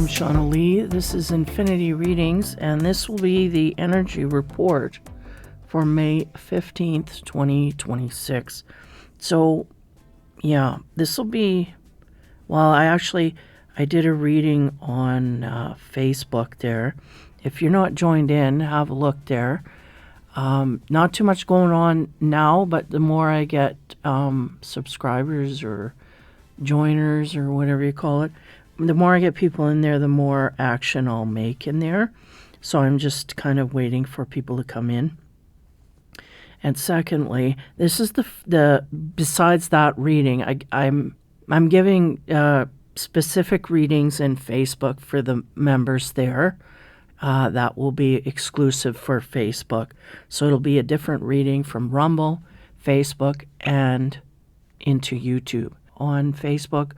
I'm Shawna Lee. This is Infinity Readings, and this will be the energy report for May 15th, 2026. So, yeah, this will be, well, I did a reading on Facebook there. If you're not joined in, have a look there. Not too much going on now, but the more I get subscribers or joiners or whatever you call it, the more I get people in there, the more action I'll make in there. So I'm just kind of waiting for people to come in. And secondly, this is the besides that reading, I'm giving specific readings in Facebook for the members there. That will be exclusive for Facebook. So it'll be a different reading from Rumble, Facebook, and into YouTube. On Facebook,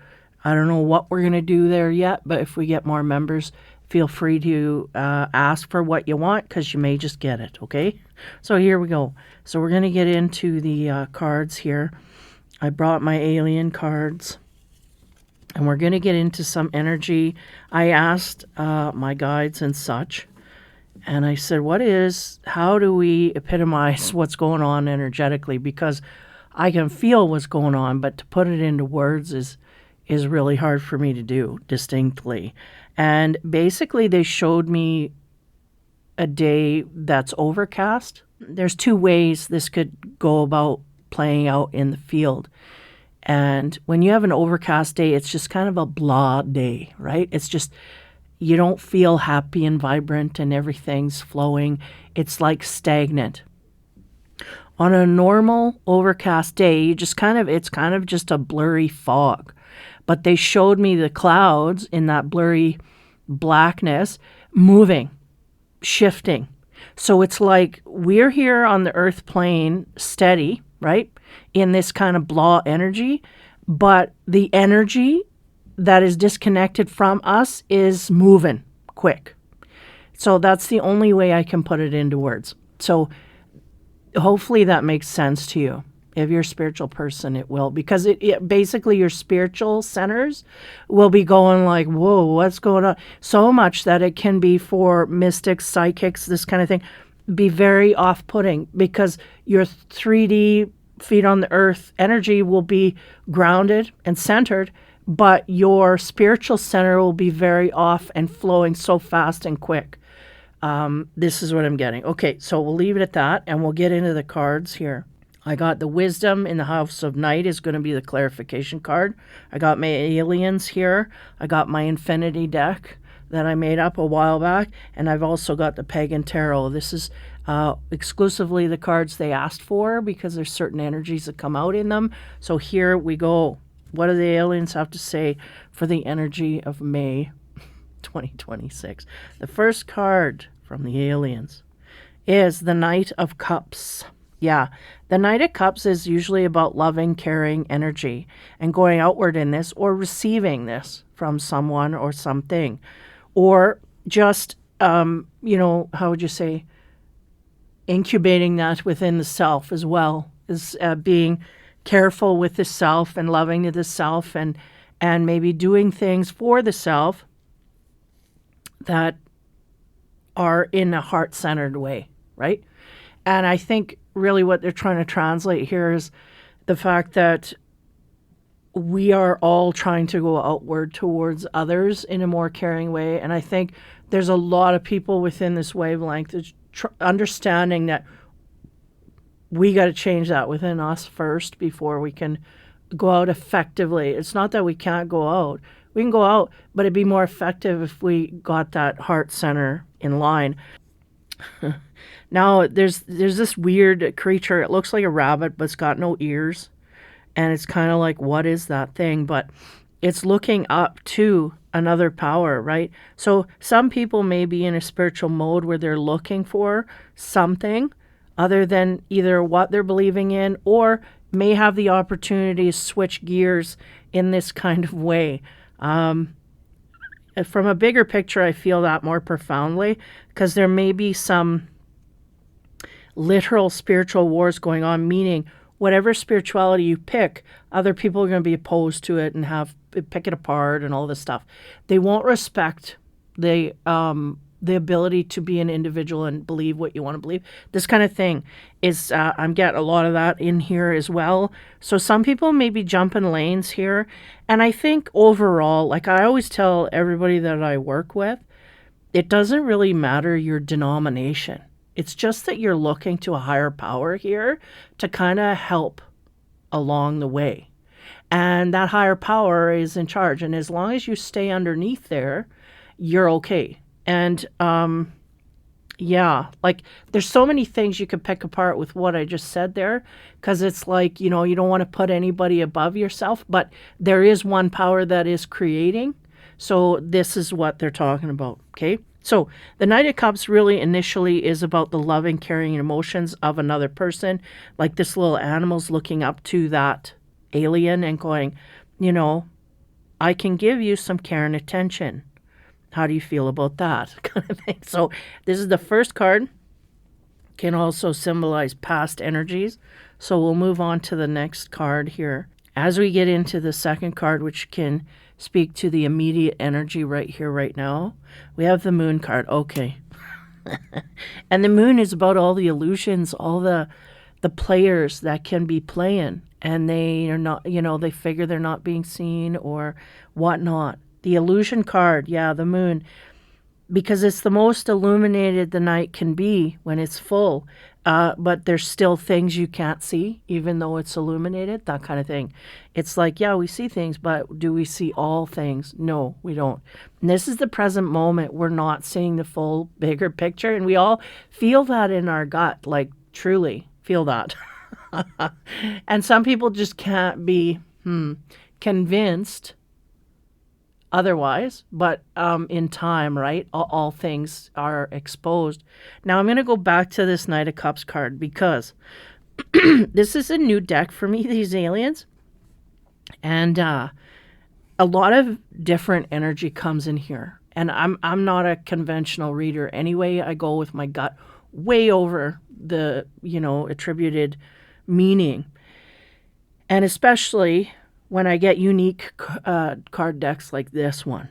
I don't know what we're going to do there yet, but if we get more members, feel free to ask for what you want, because you may just get it, okay? So here we go. So we're going to get into the cards here. I brought my alien cards, and we're going to get into some energy. I asked my guides and such, and I said, how do we epitomize what's going on energetically? Because I can feel what's going on, but to put it into words is really hard for me to do distinctly. And basically they showed me a day that's overcast. There's two ways this could go about playing out in the field. And when you have an overcast day, it's just kind of a blah day, right? It's just, you don't feel happy and vibrant and everything's flowing. It's like stagnant. On a normal overcast day, it's kind of just a blurry fog. But they showed me the clouds in that blurry blackness moving, shifting. So it's like we're here on the earth plane steady, right, in this kind of blah energy, but the energy that is disconnected from us is moving quick. So that's the only way I can put it into words. So hopefully that makes sense to you. If you're a spiritual person, it will, because it basically your spiritual centers will be going like, whoa, what's going on? So much that it can be for mystics, psychics, this kind of thing, be very off-putting, because your 3D feet on the earth energy will be grounded and centered, but your spiritual center will be very off and flowing so fast and quick. This is what I'm getting. Okay, so we'll leave it at that, and we'll get into the cards here. I got the Wisdom in the House of Night is going to be the clarification card. I got my aliens here. I got my Infinity deck that I made up a while back. And I've also got the Pagan Tarot. This is exclusively the cards they asked for, because there's certain energies that come out in them. So here we go. What do the aliens have to say for the energy of May 2026? The first card from the aliens is the Knight of Cups. Yeah, the Knight of Cups is usually about loving, caring energy and going outward in this, or receiving this from someone or something, or just, how would you say, incubating that within the self as well, is being careful with the self and loving to the self, and maybe doing things for the self that are in a heart-centered way, right? And I think really what they're trying to translate here is the fact that we are all trying to go outward towards others in a more caring way. And I think there's a lot of people within this wavelength understanding that we got to change that within us first before we can go out effectively. It's not that we can't go out. We can go out, but it'd be more effective if we got that heart center in line. Now there's this weird creature. It looks like a rabbit, but it's got no ears, and it's kind of like, what is that thing? But it's looking up to another power, right? So some people may be in a spiritual mode where they're looking for something other than either what they're believing in, or may have the opportunity to switch gears in this kind of way. From a bigger picture, I feel that more profoundly, because there may be some literal spiritual wars going on, meaning whatever spirituality you pick, other people are going to be opposed to it and pick it apart and all this stuff. They won't respect the ability to be an individual and believe what you want to believe. This kind of thing is, I'm getting a lot of that in here as well. So some people may be jumping lanes here. And I think overall, like I always tell everybody that I work with, it doesn't really matter your denomination. It's just that you're looking to a higher power here to kind of help along the way. And that higher power is in charge. And as long as you stay underneath there, you're okay. And yeah, like there's so many things you could pick apart with what I just said there, because it's like, you don't want to put anybody above yourself, but there is one power that is creating. So this is what they're talking about, okay? So the Knight of Cups really initially is about the loving, caring emotions of another person. Like this little animal's looking up to that alien and going, I can give you some care and attention. How do you feel about that kind of thing? So this is the first card. Can also symbolize past energies. So we'll move on to the next card here. As we get into the second card, which can speak to the immediate energy right here, right now, we have the Moon card. Okay. And the Moon is about all the illusions, all the players that can be playing, and they are not, they figure they're not being seen or whatnot. The illusion card, yeah, the Moon, because it's the most illuminated the night can be when it's full, but there's still things you can't see, even though it's illuminated, that kind of thing. It's like, yeah, we see things, but do we see all things? No, we don't. And this is the present moment. We're not seeing the full, bigger picture, and we all feel that in our gut, like truly feel that. And some people just can't be convinced otherwise, but in time, right, all things are exposed. Now I'm going to go back to this Knight of Cups card, because this is a new deck for me, these aliens, and a lot of different energy comes in here. And I'm not a conventional reader anyway. I go with my gut way over the attributed meaning, and especially when I get unique card decks like this one.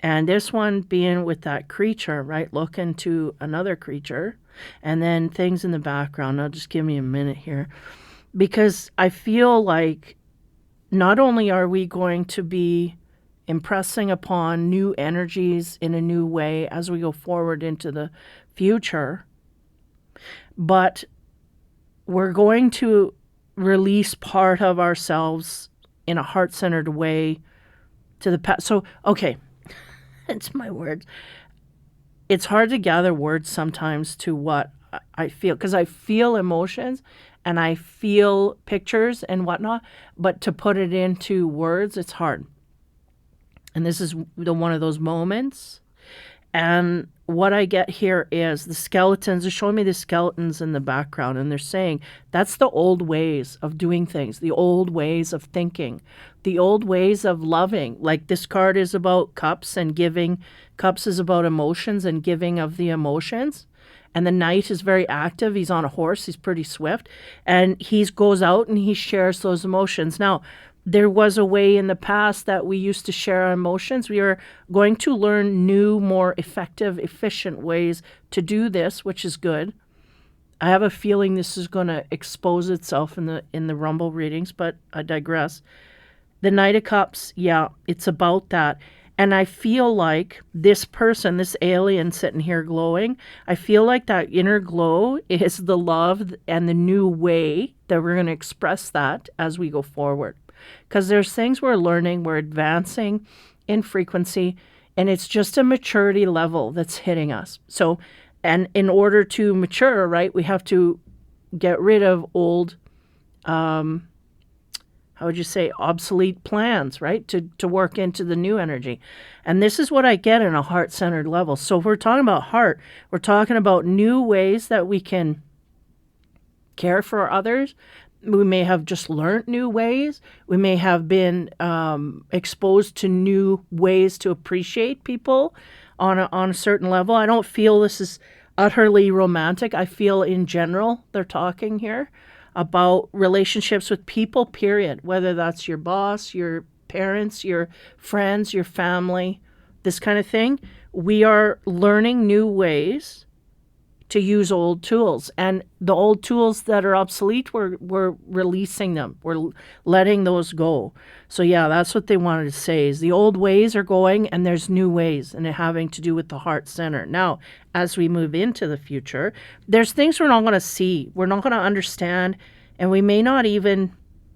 And this one being with that creature, right, looking to another creature, and then things in the background. Now just give me a minute here, because I feel like not only are we going to be impressing upon new energies in a new way as we go forward into the future, but we're going to release part of ourselves in a heart-centered way to the past. So, okay, it's my words. It's hard to gather words sometimes to what I feel, because I feel emotions and I feel pictures and whatnot, but to put it into words, it's hard. And this is one of those moments. And what I get here is the skeletons. They're showing me the skeletons in the background, and they're saying that's the old ways of doing things, the old ways of thinking, the old ways of loving. Like this card is about cups and giving. Cups is about emotions and giving of the emotions. And the knight is very active. He's on a horse. He's pretty swift. And he goes out and he shares those emotions. Now, there was a way in the past that we used to share our emotions. We are going to learn new, more effective, efficient ways to do this, which is good. I have a feeling this is going to expose itself in the Rumble readings, but I digress. The Knight of Cups, yeah, it's about that. And I feel like this person, this alien sitting here glowing, I feel like that inner glow is the love and the new way that we're going to express that as we go forward. Because there's things we're learning, we're advancing in frequency, and it's just a maturity level that's hitting us. So And in order to mature, right, we have to get rid of old, how would you say, obsolete plans, right, to work into the new energy. And this is what I get in a heart-centered level. So if we're talking about heart, we're talking about new ways that we can care for others. We may have just learned new ways. We may have been exposed to new ways to appreciate people on a certain level. I don't feel this is utterly romantic. I feel in general they're talking here about relationships with people, period. Whether that's your boss, your parents, your friends, your family, this kind of thing. We are learning new ways to use old tools. And the old tools that are obsolete, we're releasing them. We're letting those go. So yeah, that's what they wanted to say is the old ways are going and there's new ways, and it having to do with the heart center. Now, as we move into the future, there's things we're not going to see. We're not going to understand, and we may not even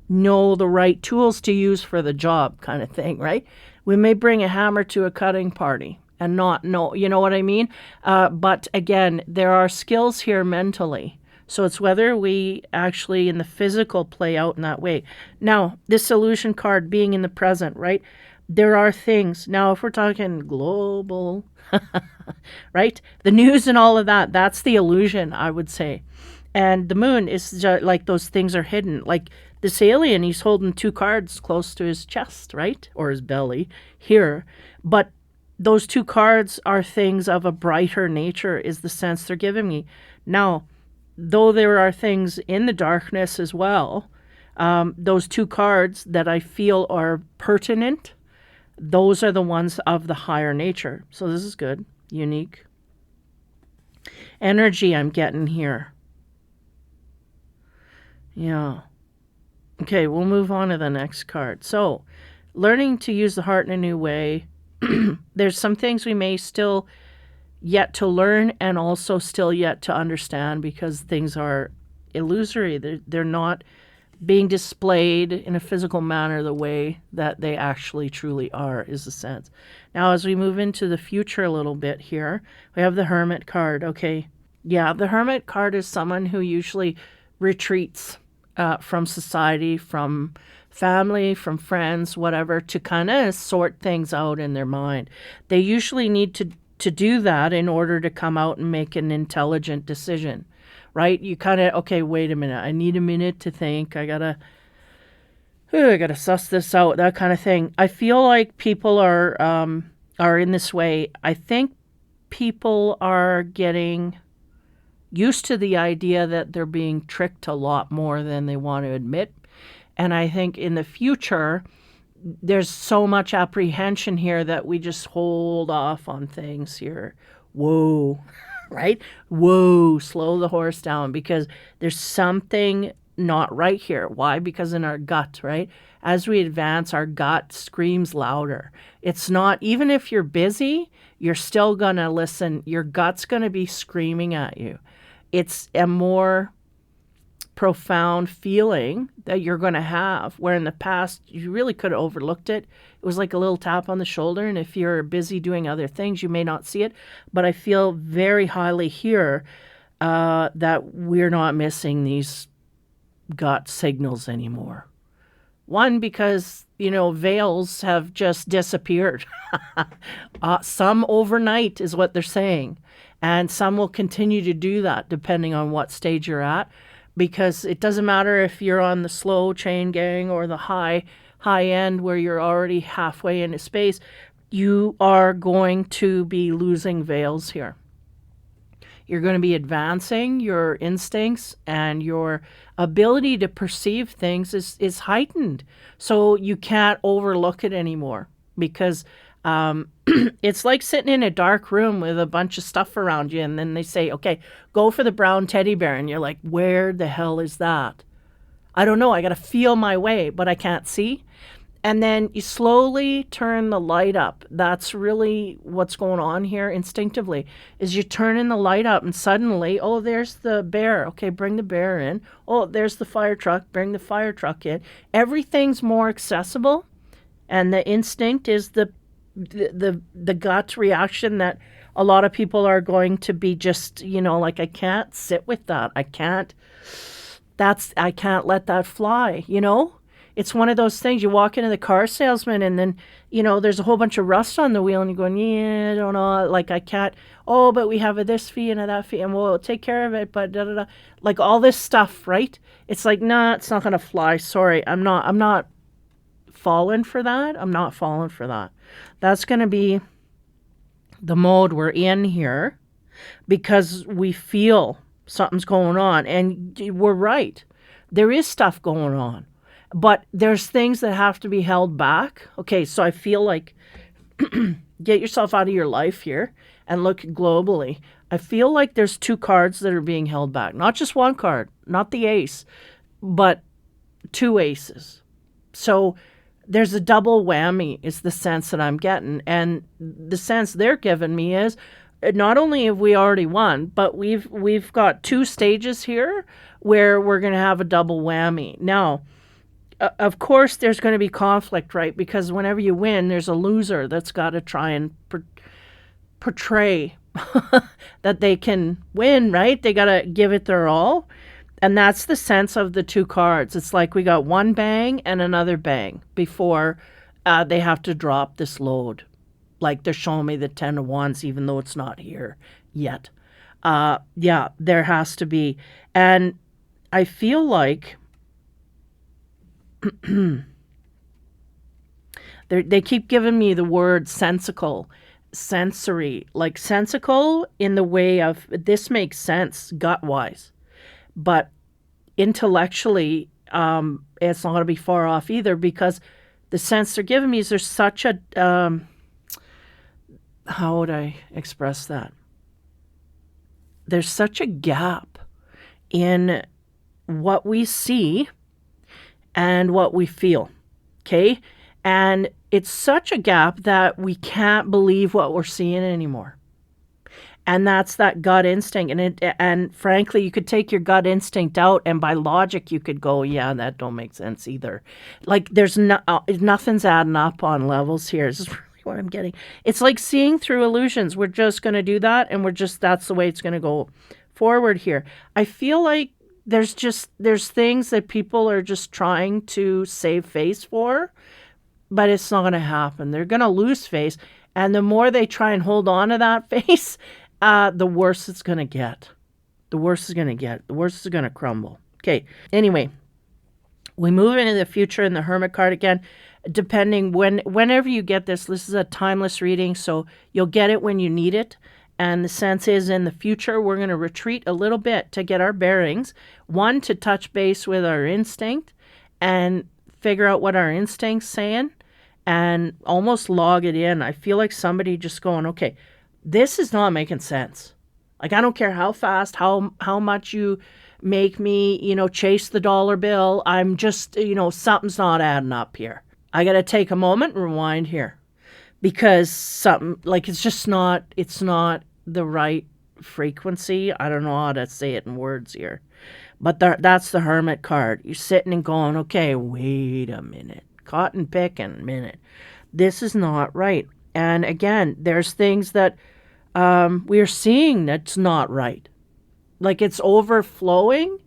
know the right tools to use for the job kind of thing, right? We may bring a hammer to a cutting party and not know, you know what I mean? But again, there are skills here mentally. So it's whether we actually in the physical play out in that way. Now, this illusion card being in the present, right? There are things. Now, if we're talking global, right? The news and all of that, that's the illusion, I would say. And the moon is just like those things are hidden. Like this alien, he's holding two cards close to his chest, right? Or his belly here. But those two cards are things of a brighter nature is the sense they're giving me. Now, though there are things in the darkness as well, those two cards that I feel are pertinent, those are the ones of the higher nature. So this is good, unique. Energy I'm getting here. Yeah. Okay, we'll move on to the next card. So, learning to use the heart in a new way. There's some things we may still yet to learn and also still yet to understand because things are illusory. They're not being displayed in a physical manner the way that they actually truly are, is the sense. Now, as we move into the future a little bit here, we have the Hermit card. Okay, yeah, the Hermit card is someone who usually retreats from society, from family, from friends, whatever, to kind of sort things out in their mind. They usually need to do that in order to come out and make an intelligent decision, right? You kind of, okay, wait a minute. I need a minute to think. I gotta suss this out, that kind of thing. I feel like people are in this way. I think people are getting used to the idea that they're being tricked a lot more than they want to admit. And I think in the future, there's so much apprehension here that we just hold off on things here. Whoa, right? Whoa, slow the horse down because there's something not right here. Why? Because in our gut, right? As we advance, our gut screams louder. It's not, even if you're busy, you're still going to listen. Your gut's going to be screaming at you. It's a more profound feeling that you're going to have, where in the past you really could have overlooked it. It was like a little tap on the shoulder, and if you're busy doing other things, you may not see it. But I feel very highly here that we're not missing these gut signals anymore. One, because, veils have just disappeared. Some overnight is what they're saying. And some will continue to do that depending on what stage you're at. Because it doesn't matter if you're on the slow chain gang or the high end where you're already halfway into space, you are going to be losing veils here. You're going to be advancing. Your instincts and your ability to perceive things is heightened. So you can't overlook it anymore because it's like sitting in a dark room with a bunch of stuff around you, and then they say, okay, go for the brown teddy bear, and you're like, where the hell is that? I don't know. I got to feel my way, but I can't see. And then you slowly turn the light up. That's really what's going on here instinctively, is you're turning the light up, and suddenly, oh, there's the bear. Okay, bring the bear in. Oh, there's the fire truck. Bring the fire truck in. Everything's more accessible, and the instinct is the gut reaction that a lot of people are going to be just, like, I can't sit with that. I can't let that fly, It's one of those things. You walk into the car salesman and then, there's a whole bunch of rust on the wheel and you're going, yeah, I don't know. Like, I can't, oh, but we have a this fee and a that fee and we'll take care of it. But da, da, da. Like all this stuff, right? It's like, nah, it's not going to fly. Sorry. I'm not falling for that. I'm not falling for that. That's going to be the mode we're in here because we feel something's going on. And we're right. There is stuff going on. But there's things that have to be held back. Okay, so I feel like get yourself out of your life here and look globally. I feel like there's two cards that are being held back. Not just one card, not the ace, but two aces. So there's a double whammy is the sense that I'm getting. And the sense they're giving me is not only have we already won, but we've got two stages here where we're going to have a double whammy. Now, of course, there's going to be conflict, right? Because whenever you win, there's a loser that's got to try and portray that they can win, right? They got to give it their all. And that's the sense of the two cards. It's like we got one bang and another bang before they have to drop this load. Like they're showing me the 10 of wands, even though it's not here yet. Yeah, there has to be. And I feel like they keep giving me the word sensical, sensory, like sensical in the way of this makes sense gut-wise, but intellectually, it's not going to be far off either because the sense they're giving me is there's such a, how would I express that? There's such a gap in what we see and what we feel, okay? And it's such a gap that we can't believe what we're seeing anymore. And that's that gut instinct. And frankly, you could take your gut instinct out and by logic, you could go, yeah, that don't make sense either. Like there's nothing's adding up on levels here. This is really what I'm getting. It's like seeing through illusions. We're just going to do that. And that's the way it's going to go forward here. I feel like there's things that people are just trying to save face for, but it's not going to happen. They're going to lose face. And the more they try and hold on to that face, the worse it's going to get. The worse it's going to get. The worse it's going to crumble. Okay. Anyway, we move into the future in the Hermit card again. Depending whenever you get this is a timeless reading, so you'll get it when you need it. And the sense is in the future, we're going to retreat a little bit to get our bearings. One, to touch base with our instinct and figure out what our instinct's saying and almost log it in. I feel like somebody just going, okay, this is not making sense. Like, I don't care how fast, how much you make me, chase the dollar bill. I'm just, something's not adding up here. I got to take a moment and rewind here. Because something, like, it's not the right frequency. I don't know how to say it in words here. But that's the Hermit card. You're sitting and going, okay, wait a minute. Cotton picking minute. This is not right. And again, there's things that we're seeing that's not right. Like it's overflowing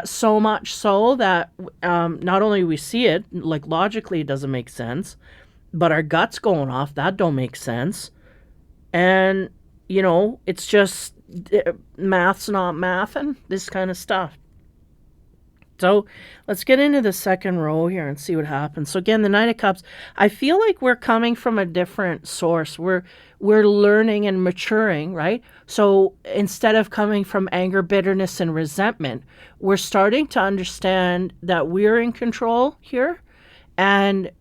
so much so that not only we see it, like logically it doesn't make sense, but our gut's going off. That don't make sense. And, it's just math's not mathing, this kind of stuff. So let's get into the second row here and see what happens. So again, the Knight of Cups, I feel like we're coming from a different source. We're learning and maturing, right? So instead of coming from anger, bitterness, and resentment, we're starting to understand that we're in control here. And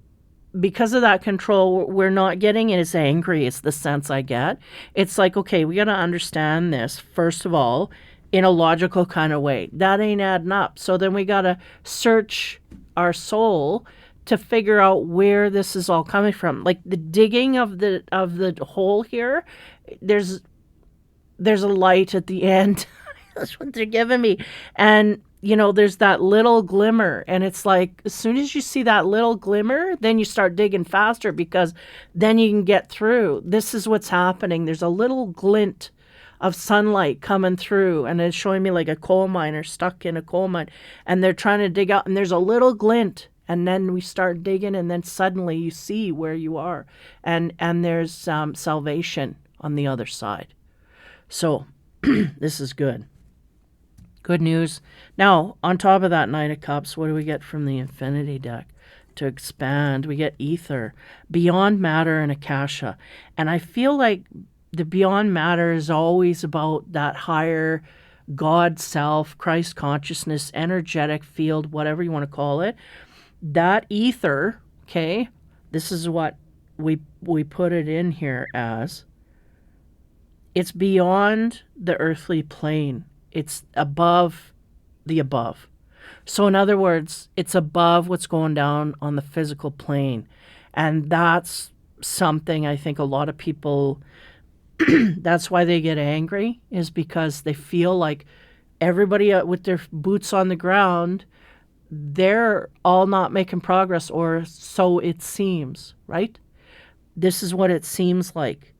because of that control, we're not getting as angry as the sense I get. It's like, okay, we got to understand this, first of all, in a logical kind of way. That ain't adding up. So then we got to search our soul to figure out where this is all coming from. Like the digging of the hole here, there's a light at the end. That's what they're giving me. And there's that little glimmer, and it's like as soon as you see that little glimmer, then you start digging faster because then you can get through. This is what's happening. There's a little glint of sunlight coming through, and it's showing me like a coal miner stuck in a coal mine, and they're trying to dig out, and there's a little glint, and then we start digging, and then suddenly you see where you are, and there's salvation on the other side. So this is good. Good news. Now, on top of that Knight of Cups, what do we get from the Infinity deck? To expand, we get Ether, Beyond Matter, and Akasha. And I feel like the Beyond Matter is always about that higher God self, Christ consciousness, energetic field, whatever you want to call it. That Ether, okay, this is what we put it in here as. It's beyond the earthly plane. It's above the above. So in other words, it's above what's going down on the physical plane. And that's something I think a lot of people, that's why they get angry, is because they feel like everybody with their boots on the ground, they're all not making progress, or so it seems, right? This is what it seems like.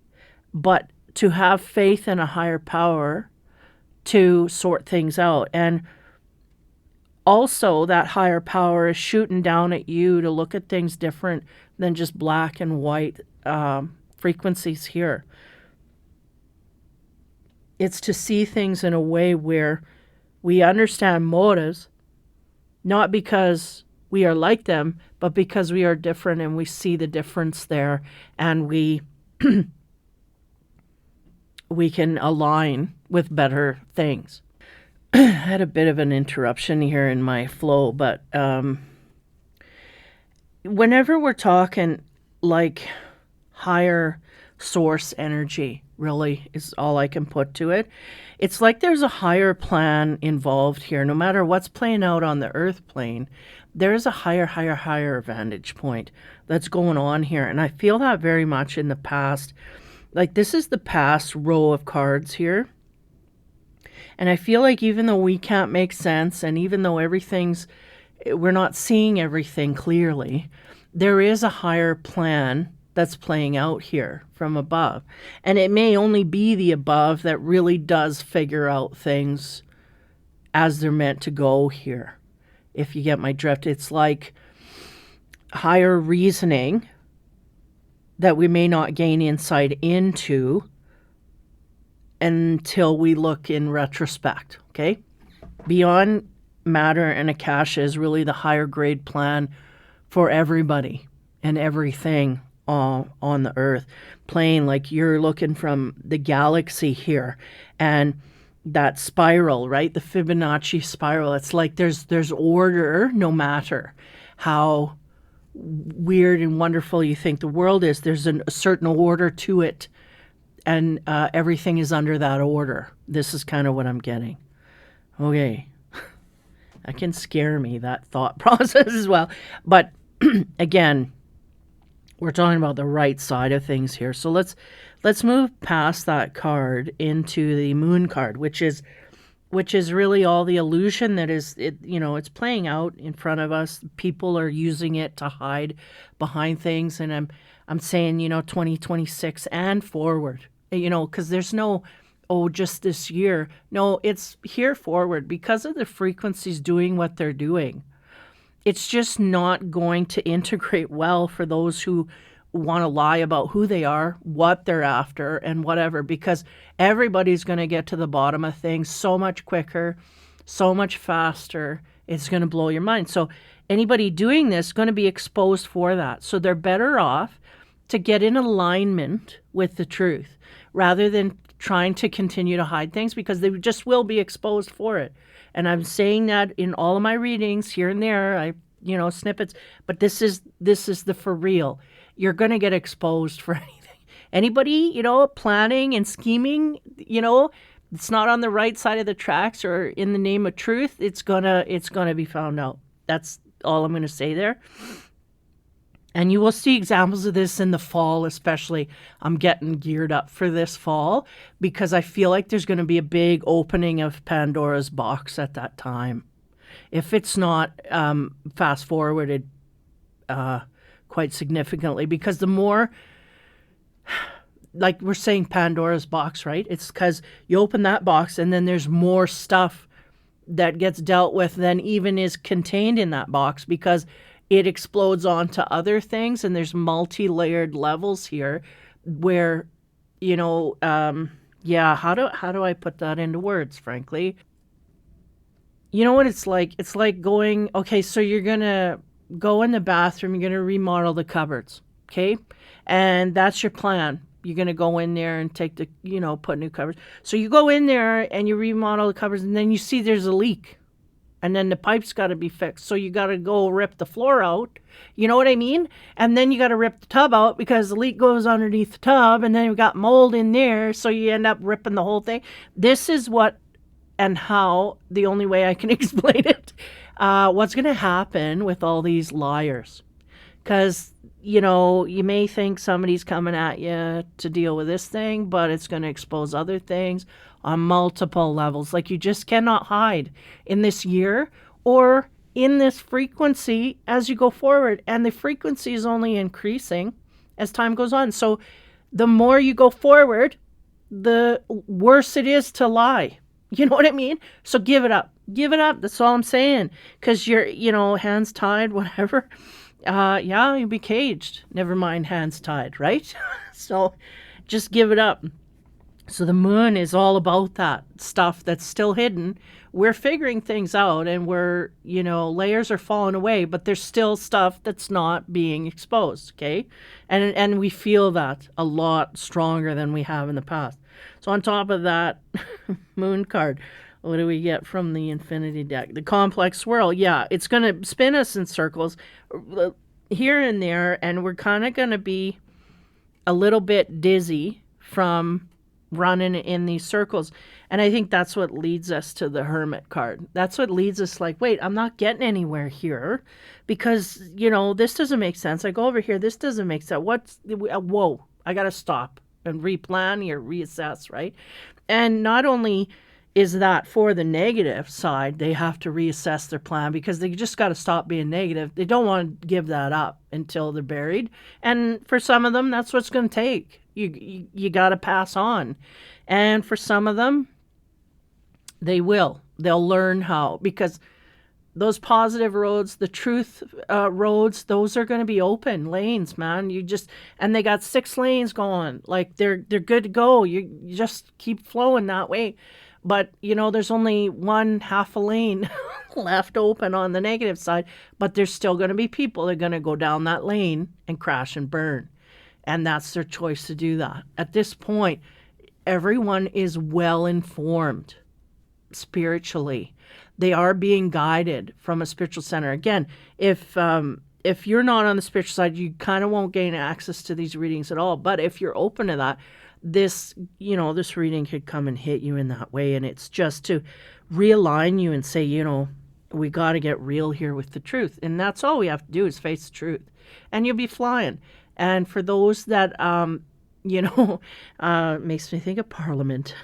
But to have faith in a higher power to sort things out. And also that higher power is shooting down at you to look at things different than just black and white frequencies here. It's to see things in a way where we understand motives, not because we are like them, but because we are different and we see the difference there, and we can align with better things. I had a bit of an interruption here in my flow, but whenever we're talking like higher source energy, really is all I can put to it. It's like there's a higher plan involved here. No matter what's playing out on the earth plane, there's a higher vantage point that's going on here. And I feel that very much in the past. Like this is the past row of cards here. And I feel like even though we can't make sense, and even though we're not seeing everything clearly, there is a higher plan that's playing out here from above. And it may only be the above that really does figure out things as they're meant to go here. If you get my drift, it's like higher reasoning that we may not gain insight into until we look in retrospect, okay? Beyond Matter and Akasha is really the higher grade plan for everybody and everything on the earth plane. Like you're looking from the galaxy here, and that spiral, right? The Fibonacci spiral. It's like there's order no matter how weird and wonderful you think the world is. There's a certain order to it, and everything is under that order. This is kind of what I'm getting. Okay. That can scare me, that thought process as well. But again, we're talking about the right side of things here. So let's move past that card into the Moon card, which is really all the illusion that is it's playing out in front of us. People are using it to hide behind things, and I'm saying 2026 and forward, because there's no just this year. No, it's here forward because of the frequencies doing what they're doing. It's just not going to integrate well for those who want to lie about who they are, what they're after, and whatever, because everybody's going to get to the bottom of things so much quicker, so much faster. It's going to blow your mind. So anybody doing this is going to be exposed for that. So they're better off to get in alignment with the truth rather than trying to continue to hide things, because they just will be exposed for it. And I'm saying that in all of my readings here and there, snippets, but this is the for real. You're going to get exposed for anything. Anybody, planning and scheming, it's not on the right side of the tracks or in the name of truth, it's going to be found out. That's all I'm going to say there. And you will see examples of this in the fall, especially. I'm getting geared up for this fall because I feel like there's going to be a big opening of Pandora's box at that time. if it's not fast forwarded quite significantly. Because the more, like we're saying, Pandora's box, right? It's because you open that box and then there's more stuff that gets dealt with than even is contained in that box, because it explodes onto other things, and there's multi-layered levels here where, how do I put that into words, frankly? You know what it's like? It's like going, okay, so you're going to go in the bathroom, you're going to remodel the cupboards, okay? And that's your plan. You're going to go in there and take the, put new cupboards. So you go in there and you remodel the cupboards, and then you see there's a leak. And then the pipe's got to be fixed. So you got to go rip the floor out. You know what I mean? And then you got to rip the tub out because the leak goes underneath the tub. And then you've got mold in there. So you end up ripping the whole thing. This is what and how, the only way I can explain it, what's going to happen with all these liars. Because, you may think somebody's coming at you to deal with this thing, but it's going to expose other things on multiple levels. Like, you just cannot hide in this year or in this frequency as you go forward. And the frequency is only increasing as time goes on. So the more you go forward, the worse it is to lie. You know what I mean? So give it up. Give it up. That's all I'm saying. Because you're, hands tied, whatever. You'll be caged. Never mind hands tied, right? So just give it up. So the moon is all about that stuff that's still hidden. We're figuring things out, and we're, layers are falling away, but there's still stuff that's not being exposed, okay? And we feel that a lot stronger than we have in the past. So on top of that moon card, what do we get from the infinity deck? The complex swirl. Yeah, it's going to spin us in circles here and there, and we're kind of going to be a little bit dizzy from running in these circles. And I think that's what leads us to the Hermit card. That's what leads us like, wait, I'm not getting anywhere here because, this doesn't make sense. I go over here, this doesn't make sense. Whoa, I got to stop and replan or reassess, right? And not only is that for the negative side, they have to reassess their plan because they just got to stop being negative. They don't want to give that up until they're buried. And for some of them, that's what it's going to take. You got to pass on. And for some of them, they will. They'll learn how, because those positive roads, the truth roads, those are going to be open lanes, man. And they got 6 lanes going. Like they're good to go. You just keep flowing that way. But, there's only one half a lane left open on the negative side, but there's still going to be people that are going to go down that lane and crash and burn. And that's their choice to do that. At this point, everyone is well informed spiritually. They are being guided from a spiritual center. Again, if you're not on the spiritual side, you kind of won't gain access to these readings at all. But if you're open to that, this reading could come and hit you in that way. And it's just to realign you and say, we got to get real here with the truth. And that's all we have to do is face the truth. And you'll be flying. And for those that, makes me think of Parliament.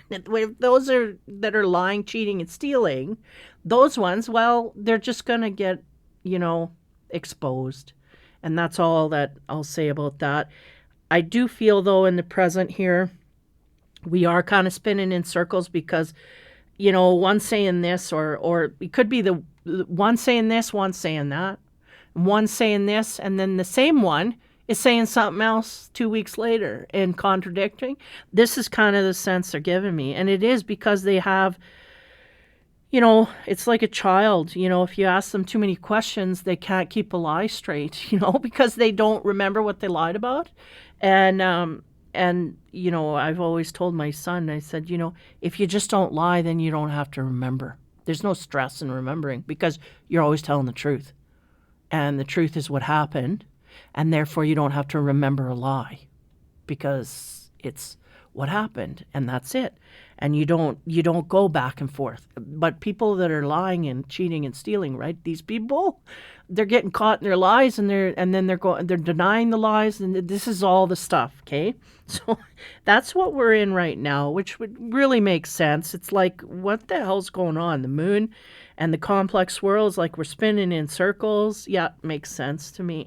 Those that are lying, cheating, and stealing, those ones, well, they're just going to get, exposed. And that's all that I'll say about that. I do feel, though, in the present here, we are kind of spinning in circles because, one saying this, or it could be the one saying this, one saying that. One saying this, and then the same one is saying something else 2 weeks later and contradicting. This is kind of the sense they're giving me. And it is because they have, it's like a child. If you ask them too many questions, they can't keep a lie straight, because they don't remember what they lied about. And I've always told my son, I said, if you just don't lie, then you don't have to remember. There's no stress in remembering because you're always telling the truth. And the truth is what happened, and therefore you don't have to remember a lie because it's what happened, and that's it. And you don't go back and forth. But people that are lying and cheating and stealing, right? These people, they're getting caught in their lies, and they're denying the lies, and this is all the stuff, okay? So that's what we're in right now, which would really make sense. It's like, what the hell's going on? The moon and the complex worlds, like we're spinning in circles. Yeah, makes sense to me.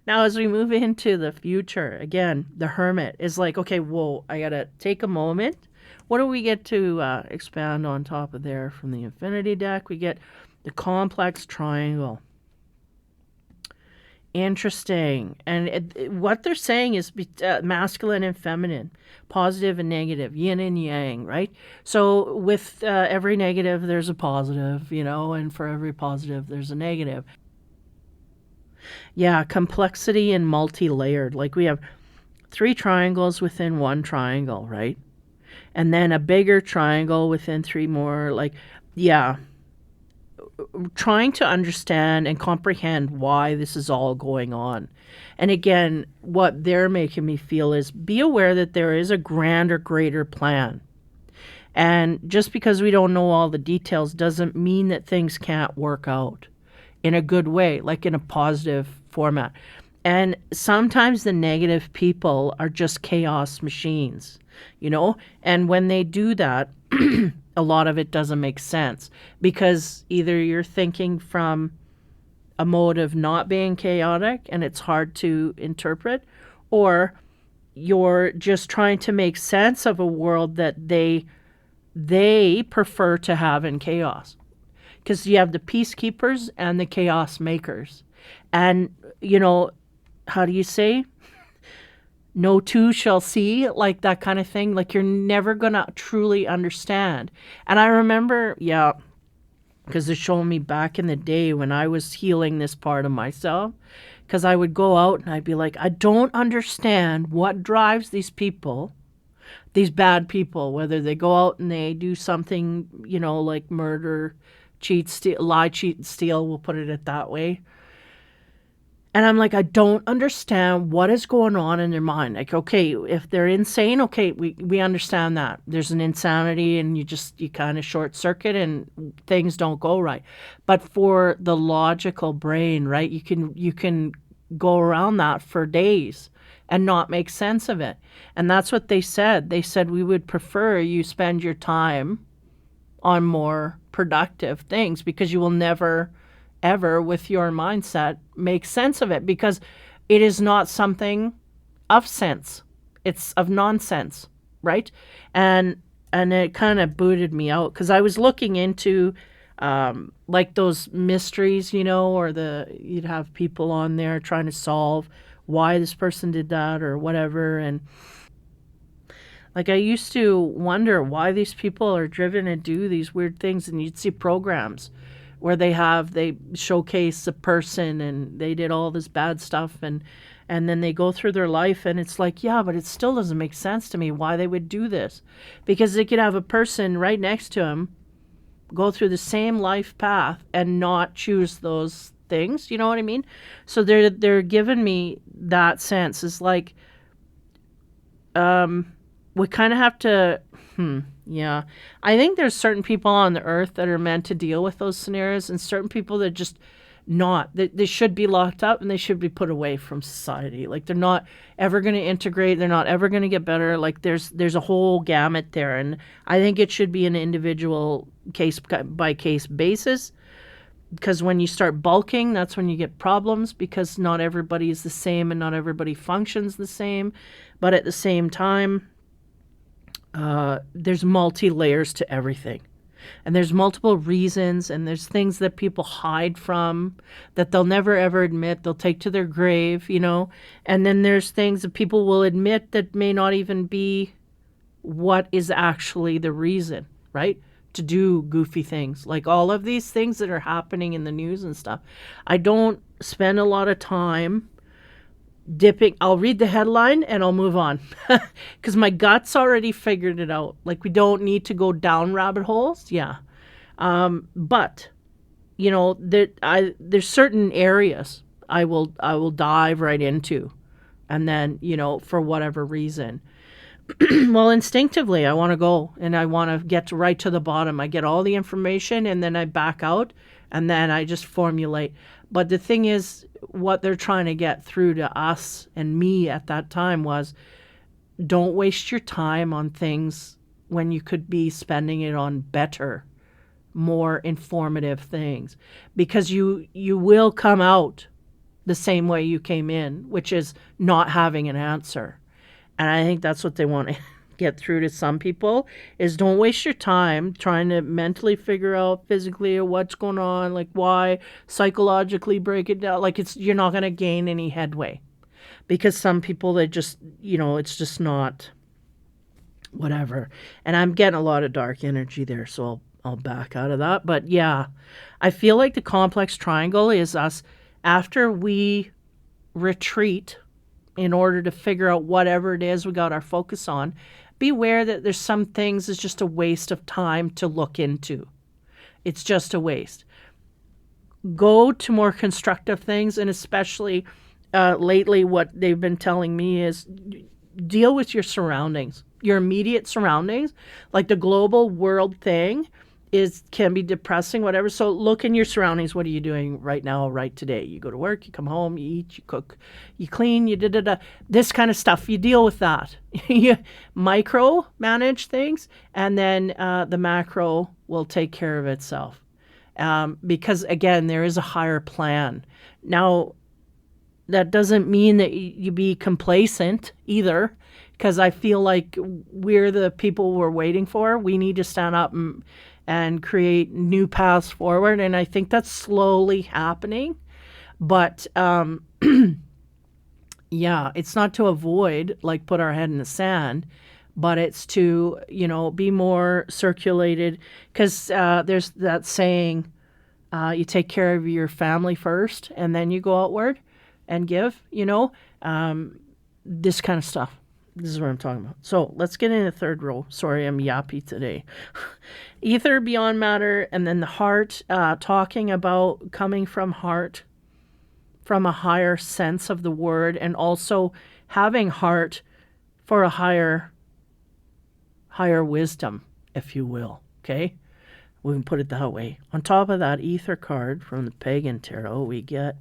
Now, as we move into the future, again, the Hermit is like, okay, whoa, I got to take a moment. What do we get to expand on top of there from the Infinity deck? We get the complex triangle. Interesting. And what they're saying is masculine and feminine, positive and negative, yin and yang, right? So with every negative, there's a positive, and for every positive, there's a negative. Yeah, complexity and multi-layered. Like we have 3 triangles within one triangle, right? And then a bigger triangle within 3 more. Like, yeah, trying to understand and comprehend why this is all going on. And again, what they're making me feel is be aware that there is a grander, greater plan. And just because we don't know all the details doesn't mean that things can't work out in a good way, like in a positive format. And sometimes the negative people are just chaos machines, And when they do that, a lot of it doesn't make sense because either you're thinking from a mode of not being chaotic and it's hard to interpret, or you're just trying to make sense of a world that they prefer to have in chaos. Because you have the peacekeepers and the chaos makers. And, how do you say? No two shall see, like that kind of thing. Like you're never going to truly understand. And I remember, yeah, because they're showing me back in the day when I was healing this part of myself. Because I would go out and I'd be like, I don't understand what drives these people, these bad people, whether they go out and they do something, like murder, cheat, steal, lie, cheat, and steal, we'll put it that way. And I'm like, I don't understand what is going on in their mind. Like, okay, if they're insane, okay, we understand that. There's an insanity and you kind of short circuit and things don't go right. But for the logical brain, right, you can go around that for days and not make sense of it. And that's what they said. They said, we would prefer you spend your time on more productive things because you will never ever with your mindset make sense of it because it is not something of sense. It's of nonsense, right? And it kind of booted me out because I was looking into like those mysteries, or you'd have people on there trying to solve why this person did that or whatever. And like I used to wonder why these people are driven to do these weird things, and you'd see programs where they showcase a person and they did all this bad stuff and then they go through their life and it's like, yeah, but it still doesn't make sense to me why they would do this. Because they could have a person right next to them go through the same life path and not choose those things, you know what I mean? So they're giving me that sense. It's like we kind of have to yeah. I think there's certain people on the earth that are meant to deal with those scenarios and certain people that just not. They should be locked up and they should be put away from society. Like they're not ever going to integrate. They're not ever going to get better. Like there's a whole gamut there. And I think it should be an individual case by case basis because when you start bulking, that's when you get problems because not everybody is the same and not everybody functions the same. But at the same time, there's multi-layers to everything. And there's multiple reasons and there's things that people hide from that they'll never ever admit. They'll take to their grave, And then there's things that people will admit that may not even be what is actually the reason, right? To do goofy things. Like all of these things that are happening in the news and stuff. I don't spend a lot of time dipping. I'll read the headline and I'll move on because my gut's already figured it out. Like we don't need to go down rabbit holes. Yeah. But there's certain areas I will dive right into and then, for whatever reason. Well, instinctively, I want to go and I want to get right to the bottom. I get all the information and then I back out and then I just formulate. But the thing is, what they're trying to get through to us and me at that time was, don't waste your time on things when you could be spending it on better, more informative things, because you will come out the same way you came in, which is not having an answer. And I think that's what they want to get through to some people, is don't waste your time trying to mentally figure out physically what's going on, like why, psychologically break it down. Like you're not going to gain any headway, because some people, they just, it's just not whatever. And I'm getting a lot of dark energy there, so I'll back out of that. But yeah, I feel like the complex triangle is us after we retreat in order to figure out whatever it is we got our focus on. Beware that there's some things is just a waste of time to look into. It's just a waste. Go to more constructive things, and especially lately what they've been telling me is deal with your surroundings, your immediate surroundings. Like the global world thing can be depressing, whatever. So look in your surroundings. What are you doing right now, right today? You go to work, you come home, you eat, you cook, you clean, you da-da-da. This kind of stuff, you deal with that. You micro manage things, and then the macro will take care of itself. Because again, there is a higher plan. Now, that doesn't mean that you be complacent either, because I feel like we're the people we're waiting for. We need to stand up and create new paths forward. And I think that's slowly happening. But yeah, it's not to avoid, like put our head in the sand, but it's to, be more circulated. Because there's that saying, you take care of your family first and then you go outward and give, this kind of stuff. This is what I'm talking about. So let's get in the third row. Sorry, I'm yappy today. Ether, beyond matter, and then the heart, talking about coming from heart, from a higher sense of the word, and also having heart for a higher wisdom, if you will. Okay? We can put it that way. On top of that ether card from the Pagan Tarot, we get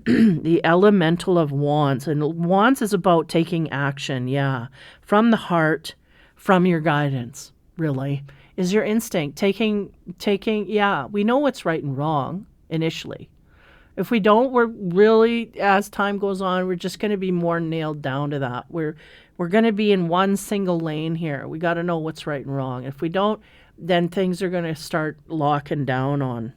the Elemental of Wands. And Wands is about taking action, yeah. From the heart, from your guidance, really. Is your instinct. Taking, yeah, we know what's right and wrong initially. If we don't, we're really, as time goes on, we're just going to be more nailed down to that. We're going to be in one single lane here. We got to know what's right and wrong. If we don't, then things are going to start locking down on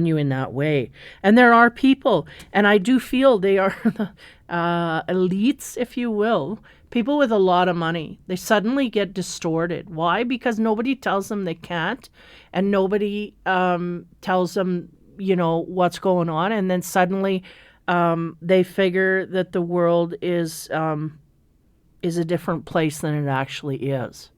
you in that way. And there are people, and I do feel they are the elites, if you will, people with a lot of money. They suddenly get distorted. Why? Because nobody tells them they can't, and nobody tells them, what's going on. And then suddenly they figure that the world is a different place than it actually is.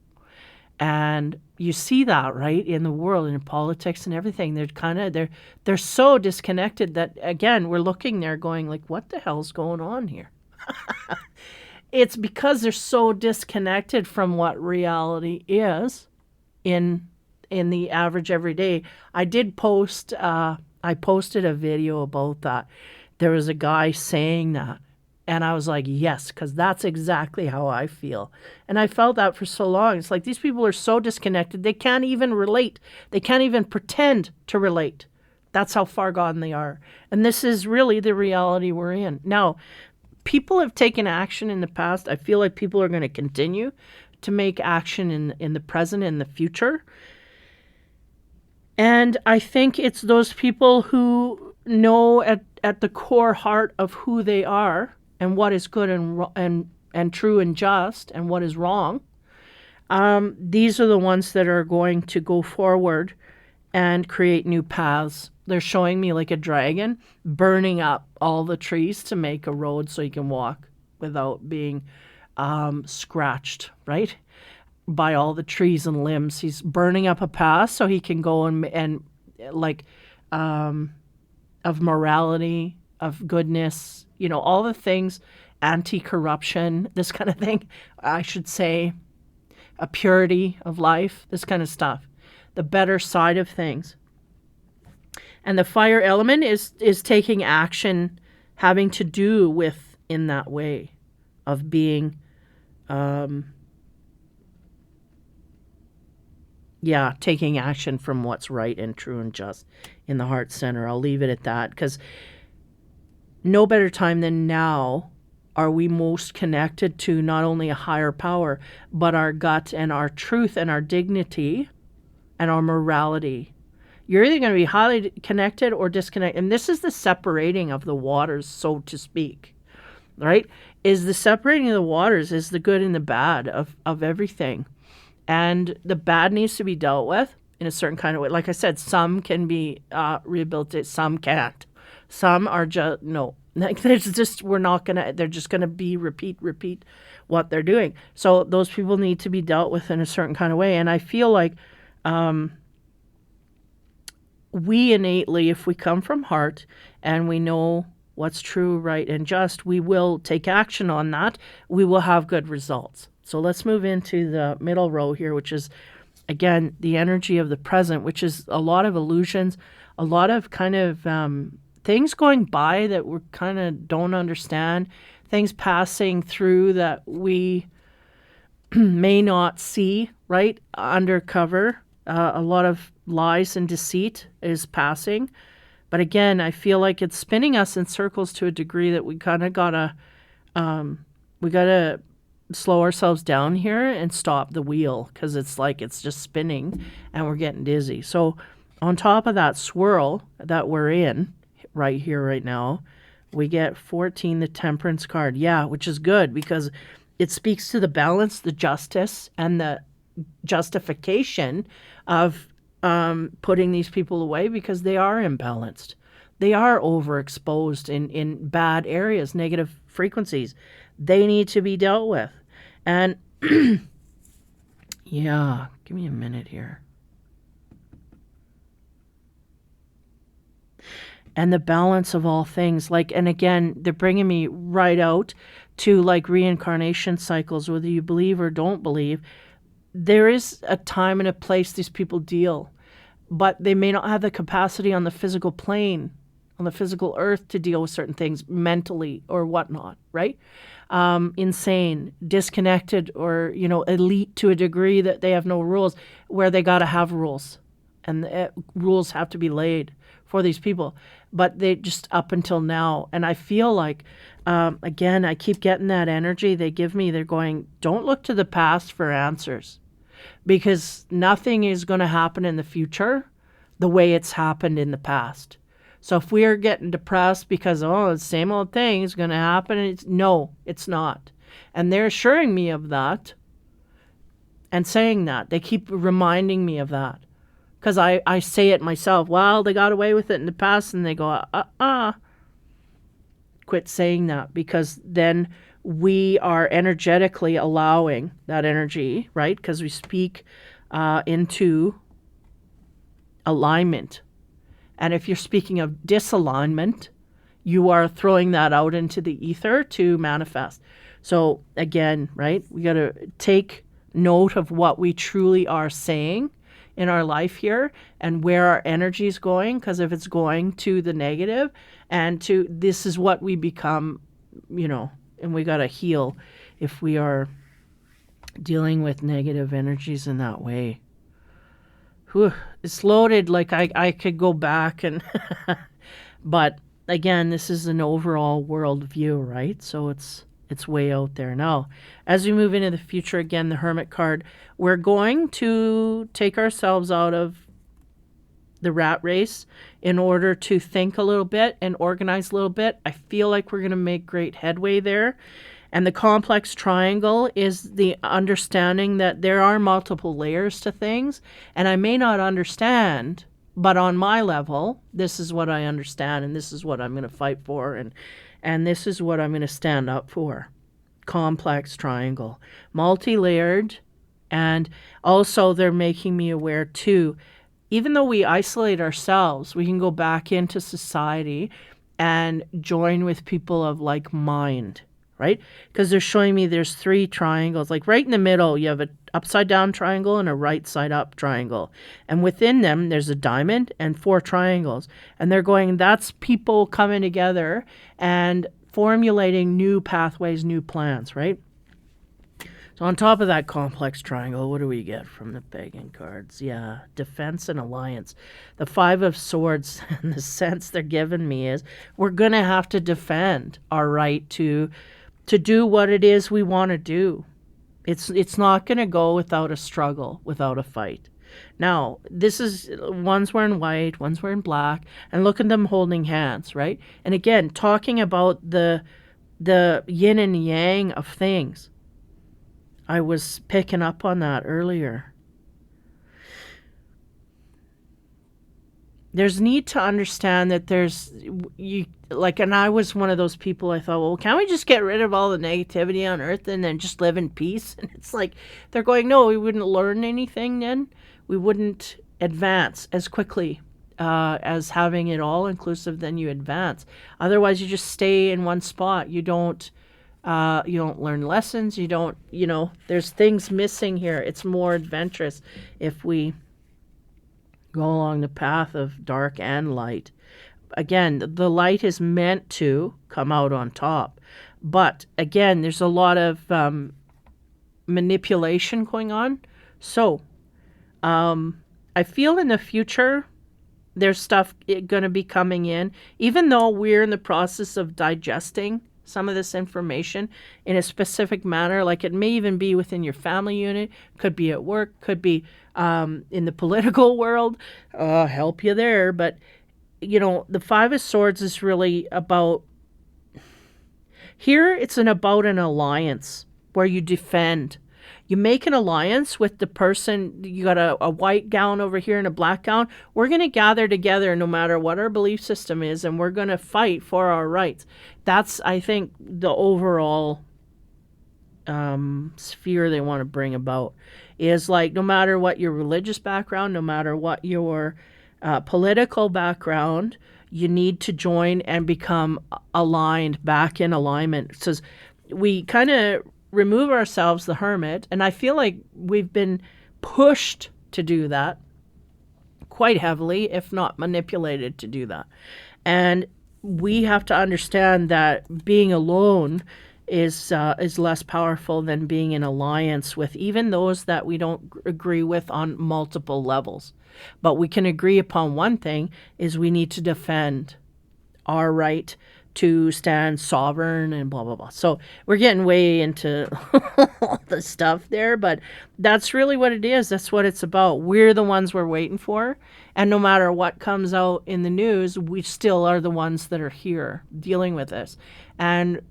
And you see that, right, in the world, in politics and everything. They're so disconnected that, again, we're looking there going like, what the hell's going on here? It's because they're so disconnected from what reality is in the average everyday. I did post, I posted a video about that. There was a guy saying that. And I was like, yes, because that's exactly how I feel. And I felt that for so long. It's like these people are so disconnected. They can't even relate. They can't even pretend to relate. That's how far gone they are. And this is really the reality we're in. Now, people have taken action in the past. I feel like people are going to continue to make action in the present and the future. And I think it's those people who know at the core heart of who they are, and what is good and true and just, and what is wrong. These are the ones that are going to go forward and create new paths. They're showing me like a dragon burning up all the trees to make a road so you can walk without being scratched, right? By all the trees and limbs. He's burning up a path so he can go and of morality, of goodness, all the things, anti-corruption, this kind of thing, I should say, a purity of life, this kind of stuff, the better side of things. And the fire element is taking action, having to do with in that way of being, taking action from what's right and true and just in the heart center. I'll leave it at that, because no better time than now are we most connected to not only a higher power, but our gut and our truth and our dignity and our morality. You're either going to be highly connected or disconnected. And this is the separating of the waters, so to speak, right? Is the separating of the waters is the good and the bad of everything. And the bad needs to be dealt with in a certain kind of way. Like I said, some can be rehabilitated, some can't. Some are just, no. Like there's just, they're just going to be repeat what they're doing. So those people need to be dealt with in a certain kind of way. And I feel like we innately, if we come from heart and we know what's true, right, and just, we will take action on that. We will have good results. So let's move into the middle row here, which is, again, the energy of the present, which is a lot of illusions, a lot of kind of things going by that we kind of don't understand, things passing through that we may not see, right, undercover. A lot of lies and deceit is passing. But again, I feel like it's spinning us in circles to a degree that we kind of gotta slow ourselves down here and stop the wheel, because it's like it's just spinning and we're getting dizzy. So on top of that swirl that we're in right here, right now, we get 14, the Temperance card. Yeah, which is good because it speaks to the balance, the justice, and the justification of putting these people away because they are imbalanced. They are overexposed in bad areas, negative frequencies. They need to be dealt with. And yeah, give me a minute here. And the balance of all things, like, and again, they're bringing me right out to like reincarnation cycles, whether you believe or don't believe. There is a time and a place these people deal, but they may not have the capacity on the physical plane, on the physical earth, to deal with certain things mentally or whatnot, right? Insane, disconnected, or, elite to a degree that they have no rules, where they got to have rules, and rules have to be laid for these people. But they just up until now, and I feel like, again, I keep getting that energy they give me. They're going, don't look to the past for answers, because nothing is going to happen in the future the way it's happened in the past. So if we are getting depressed because, the same old thing is going to happen, no, it's not. And they're assuring me of that and saying that. They keep reminding me of that. Because I say it myself. Well, they got away with it in the past, and they go, quit saying that, because then we are energetically allowing that energy, right? Because we speak into alignment. And if you're speaking of disalignment, you are throwing that out into the ether to manifest. So again, right, we got to take note of what we truly are saying in our life here and where our energy is going, because if it's going to the negative and to this is what we become, and we got to heal if we are dealing with negative energies in that way. Whew, it's loaded. Like I could go back and, but again, this is an overall world view, right? So it's way out there. Now, as we move into the future, again, the Hermit card, we're going to take ourselves out of the rat race in order to think a little bit and organize a little bit. I feel like we're going to make great headway there. And the complex triangle is the understanding that there are multiple layers to things, and I may not understand, but on my level, this is what I understand, and this is what I'm going to fight for, and this is what I'm going to stand up for. Complex triangle, multi-layered, and also they're making me aware too, even though we isolate ourselves, we can go back into society and join with people of like mind. right? Because they're showing me there's 3 triangles. Like right in the middle, you have an upside down triangle and a right side up triangle. And within them, there's a diamond and 4 triangles. And they're going, that's people coming together and formulating new pathways, new plans, right? So on top of that complex triangle, what do we get from the pagan cards? Yeah, defense and alliance. The 5 of Swords, and the sense they're giving me is we're going to have to defend our right to do what it is we want to do. It's not going to go without a struggle, without a fight. Now, this is one's wearing white, one's wearing black, and look at them holding hands, right? And again, talking about the yin and yang of things. I was picking up on that earlier. There's need to understand that and I was one of those people. I thought, well, can't we just get rid of all the negativity on earth and then just live in peace? And it's like, they're going, no, we wouldn't learn anything then. We wouldn't advance as quickly as having it all inclusive. Then you advance. Otherwise, you just stay in one spot. You don't learn lessons. There's things missing here. It's more adventurous if we go along the path of dark and light. Again, the light is meant to come out on top. But again, there's a lot of manipulation going on. So I feel in the future, there's stuff going to be coming in, even though we're in the process of digesting some of this information in a specific manner. Like it may even be within your family unit, could be at work, could be in the political world, help you there. But, the 5 of Swords is really about, here it's about an alliance where you defend. You make an alliance with the person. You got a white gown over here and a black gown. We're going to gather together no matter what our belief system is, and we're going to fight for our rights. That's, I think, the overall sphere they want to bring about, is like no matter what your religious background, no matter what your political background, you need to join and become aligned, back in alignment. So we kind of remove ourselves, the hermit, and I feel like we've been pushed to do that quite heavily, if not manipulated to do that. And we have to understand that being alone is less powerful than being in alliance with even those that we don't agree with on multiple levels. But we can agree upon one thing, is we need to defend our right to stand sovereign and blah, blah, blah. So we're getting way into all the stuff there, but that's really what it is. That's what it's about. We're the ones we're waiting for. And no matter what comes out in the news, we still are the ones that are here dealing with this. And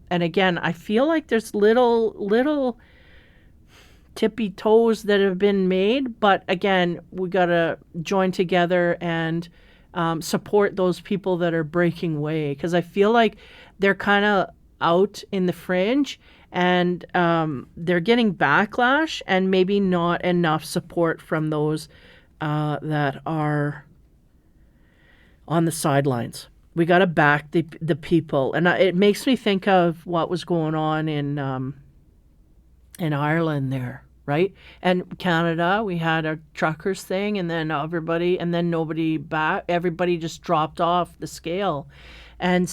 again, I feel like there's little tippy toes that have been made, but again, we got to join together and support those people that are breaking away, because I feel like they're kind of out in the fringe and they're getting backlash and maybe not enough support from those that are on the sidelines. We got to back the people. And it makes me think of what was going on in Ireland there, right? And Canada, we had a truckers thing, and then nobody back. Everybody just dropped off the scale. And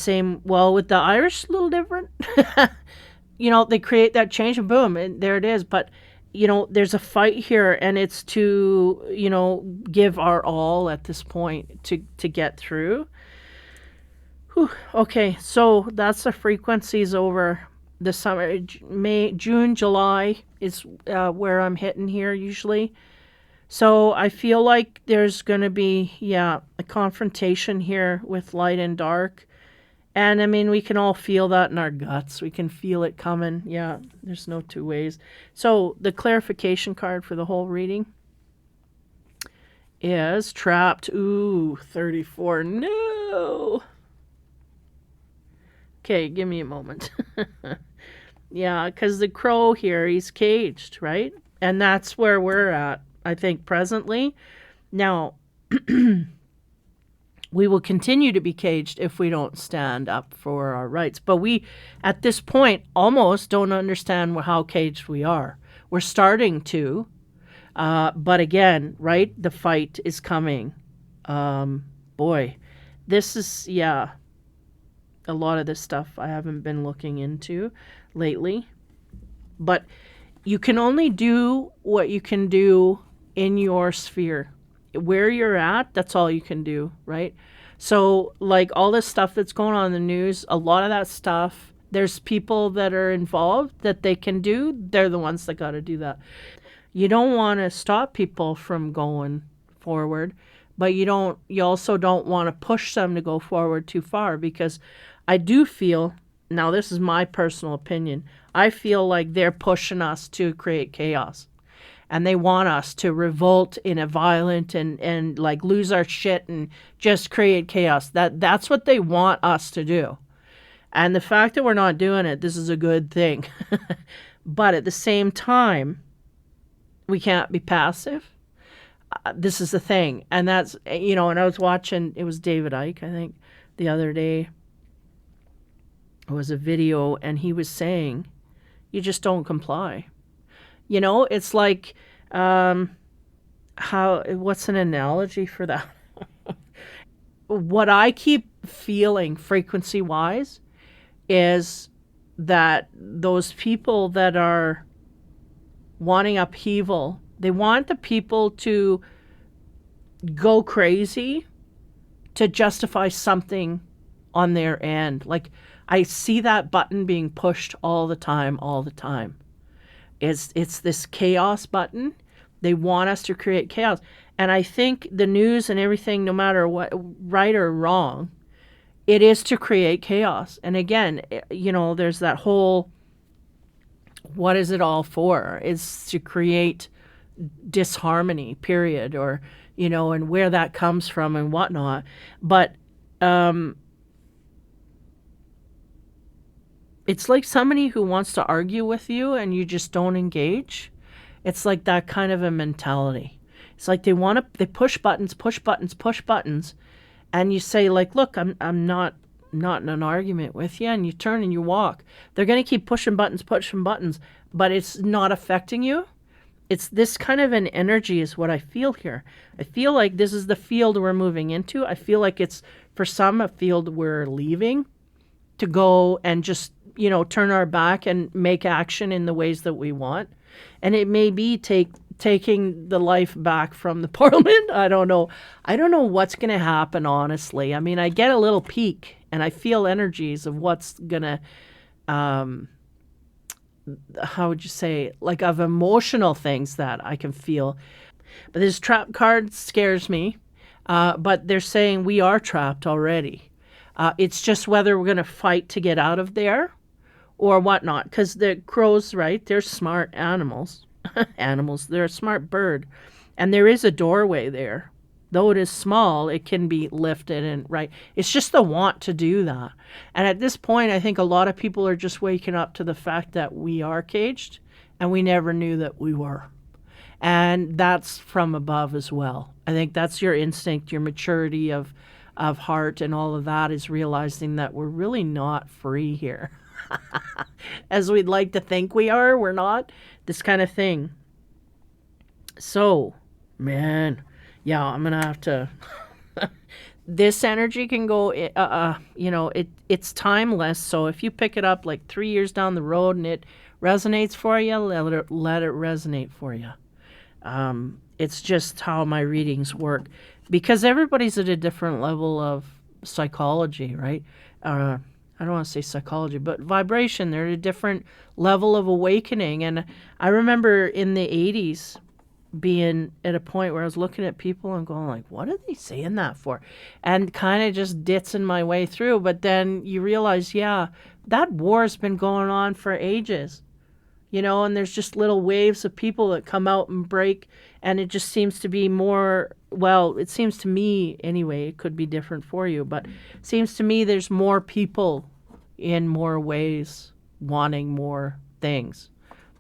with the Irish, a little different. They create that change and boom, and there it is. But, there's a fight here, and it's to, give our all at this point to get through. Whew. Okay, so that's the frequencies over the summer. June, July is where I'm hitting here usually. So I feel like there's going to be, a confrontation here with light and dark. And I mean, we can all feel that in our guts. We can feel it coming. Yeah, there's no two ways. So the clarification card for the whole reading is trapped. Ooh, 34. No. Okay, give me a moment. Yeah, because the crow here, he's caged, right? And that's where we're at, I think, presently. Now, we will continue to be caged if we don't stand up for our rights. But we, at this point, almost don't understand how caged we are. We're starting to, but again, right, the fight is coming. Boy, this is, yeah, a lot of this stuff I haven't been looking into lately. But you can only do what you can do in your sphere. Where you're at, that's all you can do, right? So, like all this stuff that's going on in the news, a lot of that stuff, there's people that are involved that they can do. They're the ones that got to do that. You don't want to stop people from going forward, but you also don't want to push them to go forward too far, because I do feel, now this is my personal opinion, I feel like they're pushing us to create chaos. And they want us to revolt in a violent and like lose our shit and just create chaos. That's what they want us to do. And the fact that we're not doing it, this is a good thing. But at the same time, we can't be passive. This is the thing. And that's, and I was watching, it was David Icke, I think, the other day. It was a video, and he was saying, you just don't comply. It's like, what's an analogy for that? What I keep feeling frequency-wise is that those people that are wanting upheaval, they want the people to go crazy to justify something on their end. Like, I see that button being pushed all the time. It's this chaos button. They want us to create chaos. And I think the news and everything, no matter what, right or wrong, it is to create chaos. And again, there's that whole, what is it all for? It's to create disharmony, period, or, and where that comes from and whatnot. But it's like somebody who wants to argue with you and you just don't engage. It's like that kind of a mentality. It's like they push buttons, and you say, like, look, I'm not in an argument with you, and you turn and you walk. They're going to keep pushing buttons, but it's not affecting you. It's this kind of an energy is what I feel here. I feel like this is the field we're moving into. I feel like it's, for some, a field we're leaving to go and just, turn our back and make action in the ways that we want. And it may be taking the life back from the parliament. I don't know what's going to happen, honestly. I mean, I get a little peek and I feel energies of what's going to, how would you say, like of emotional things that I can feel. But this trap card scares me. But they're saying we are trapped already. It's just whether we're going to fight to get out of there or whatnot. Because the crows, right, they're smart animals. They're a smart bird. And there is a doorway there. Though it is small, it can be lifted and right. It's just the want to do that. And at this point, I think a lot of people are just waking up to the fact that we are caged and we never knew that we were. And that's from above as well. I think that's your instinct, your maturity of heart and all of that is realizing that we're really not free here. As we'd like to think we are, we're not. This kind of thing. So, man, yeah, I'm going to have to... This energy can go, it's timeless. So if you pick it up like 3 years down the road and it resonates for you, let it resonate for you. It's just how my readings work. Because everybody's at a different level of psychology, right? I don't want to say psychology, but vibration. They're at a different level of awakening. And I remember in the 80s being at a point where I was looking at people and going like, what are they saying that for? And kind of just ditzing my way through. But then you realize, yeah, that war's been going on for ages. And there's just little waves of people that come out and break. And it just seems to be more, well, it seems to me anyway, it could be different for you, but it seems to me there's more people in more ways wanting more things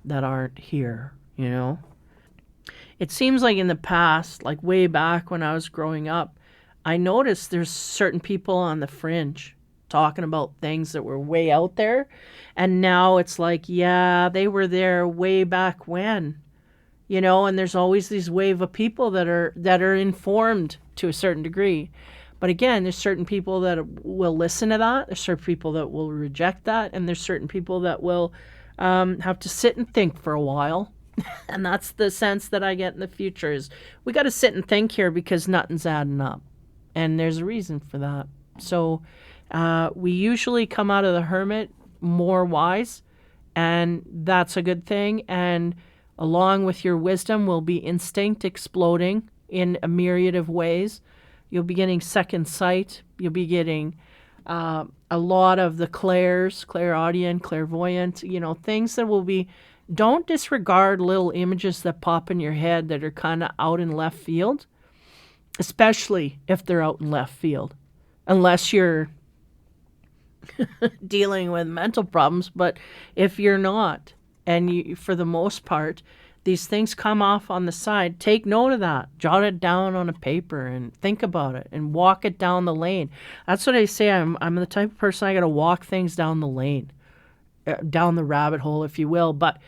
that aren't here, It seems like in the past, like way back when I was growing up, I noticed there's certain people on the fringe talking about things that were way out there. And now it's like, yeah, they were there way back when, and there's always these wave of people that are informed to a certain degree. But again, there's certain people that will listen to that. There's certain people that will reject that. And there's certain people that will have to sit and think for a while. And that's the sense that I get in the future is we got to sit and think here because nothing's adding up. And there's a reason for that. So we usually come out of the hermit more wise, and that's a good thing. And along with your wisdom will be instinct exploding in a myriad of ways. You'll be getting second sight. You'll be getting a lot of the clairaudient, clairvoyant, things that will be. Don't disregard little images that pop in your head that are kind of out in left field, especially if they're out in left field, unless you're dealing with mental problems. But if you're not, and you, for the most part, these things come off on the side, take note of that. Jot it down on a paper and think about it and walk it down the lane. That's what I say. I'm the type of person I got to walk things down the lane, down the rabbit hole, if you will. But,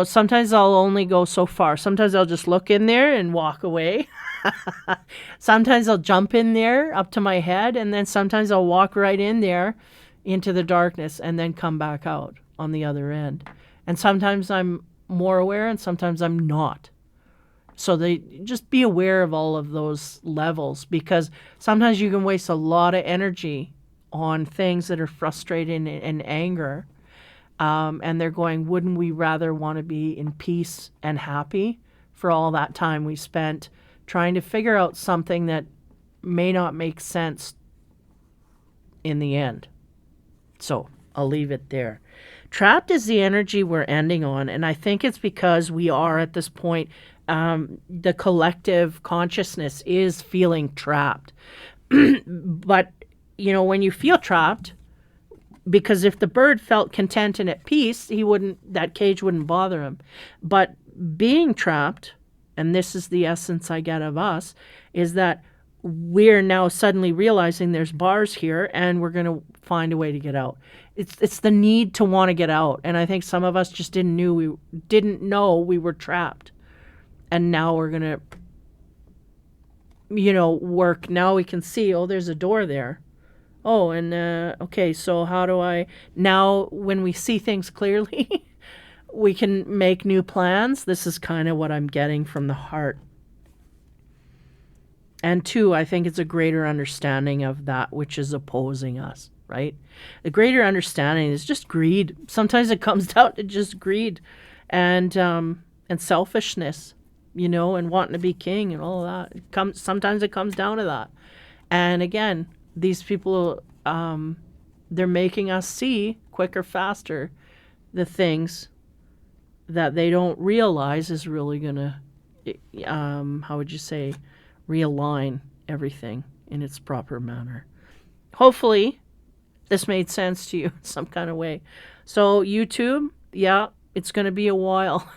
sometimes I'll only go so far. Sometimes I'll just look in there and walk away. Sometimes I'll jump in there up to my head, and then sometimes I'll walk right in there into the darkness and then come back out on the other end. And sometimes I'm more aware and sometimes I'm not. So they just be aware of all of those levels, because sometimes you can waste a lot of energy on things that are frustrating and anger. And they're going, wouldn't we rather want to be in peace and happy for all that time we spent trying to figure out something that may not make sense in the end? So I'll leave it there. Trapped is the energy we're ending on, and I think it's because we are at this point, the collective consciousness is feeling trapped. But, when you feel trapped, because if the bird felt content and at peace, that cage wouldn't bother him. But being trapped, and this is the essence I get of us, is that we're now suddenly realizing there's bars here and we're going to find a way to get out. It's the need to want to get out. And I think some of us just didn't know we were trapped. And now we're going to, work. Now we can see, there's a door there. Oh, and okay, so how do I, now when we see things clearly, we can make new plans. This is kind of what I'm getting from the heart. And two, I think it's a greater understanding of that which is opposing us, right? The greater understanding is just greed. Sometimes it comes down to just greed and selfishness, and wanting to be king and all of that. Sometimes it comes down to that. And again, these people, they're making us see quicker, faster, the things that they don't realize is really going to, how would you say, realign everything in its proper manner. Hopefully, this made sense to you in some kind of way. So YouTube, yeah, it's going to be a while.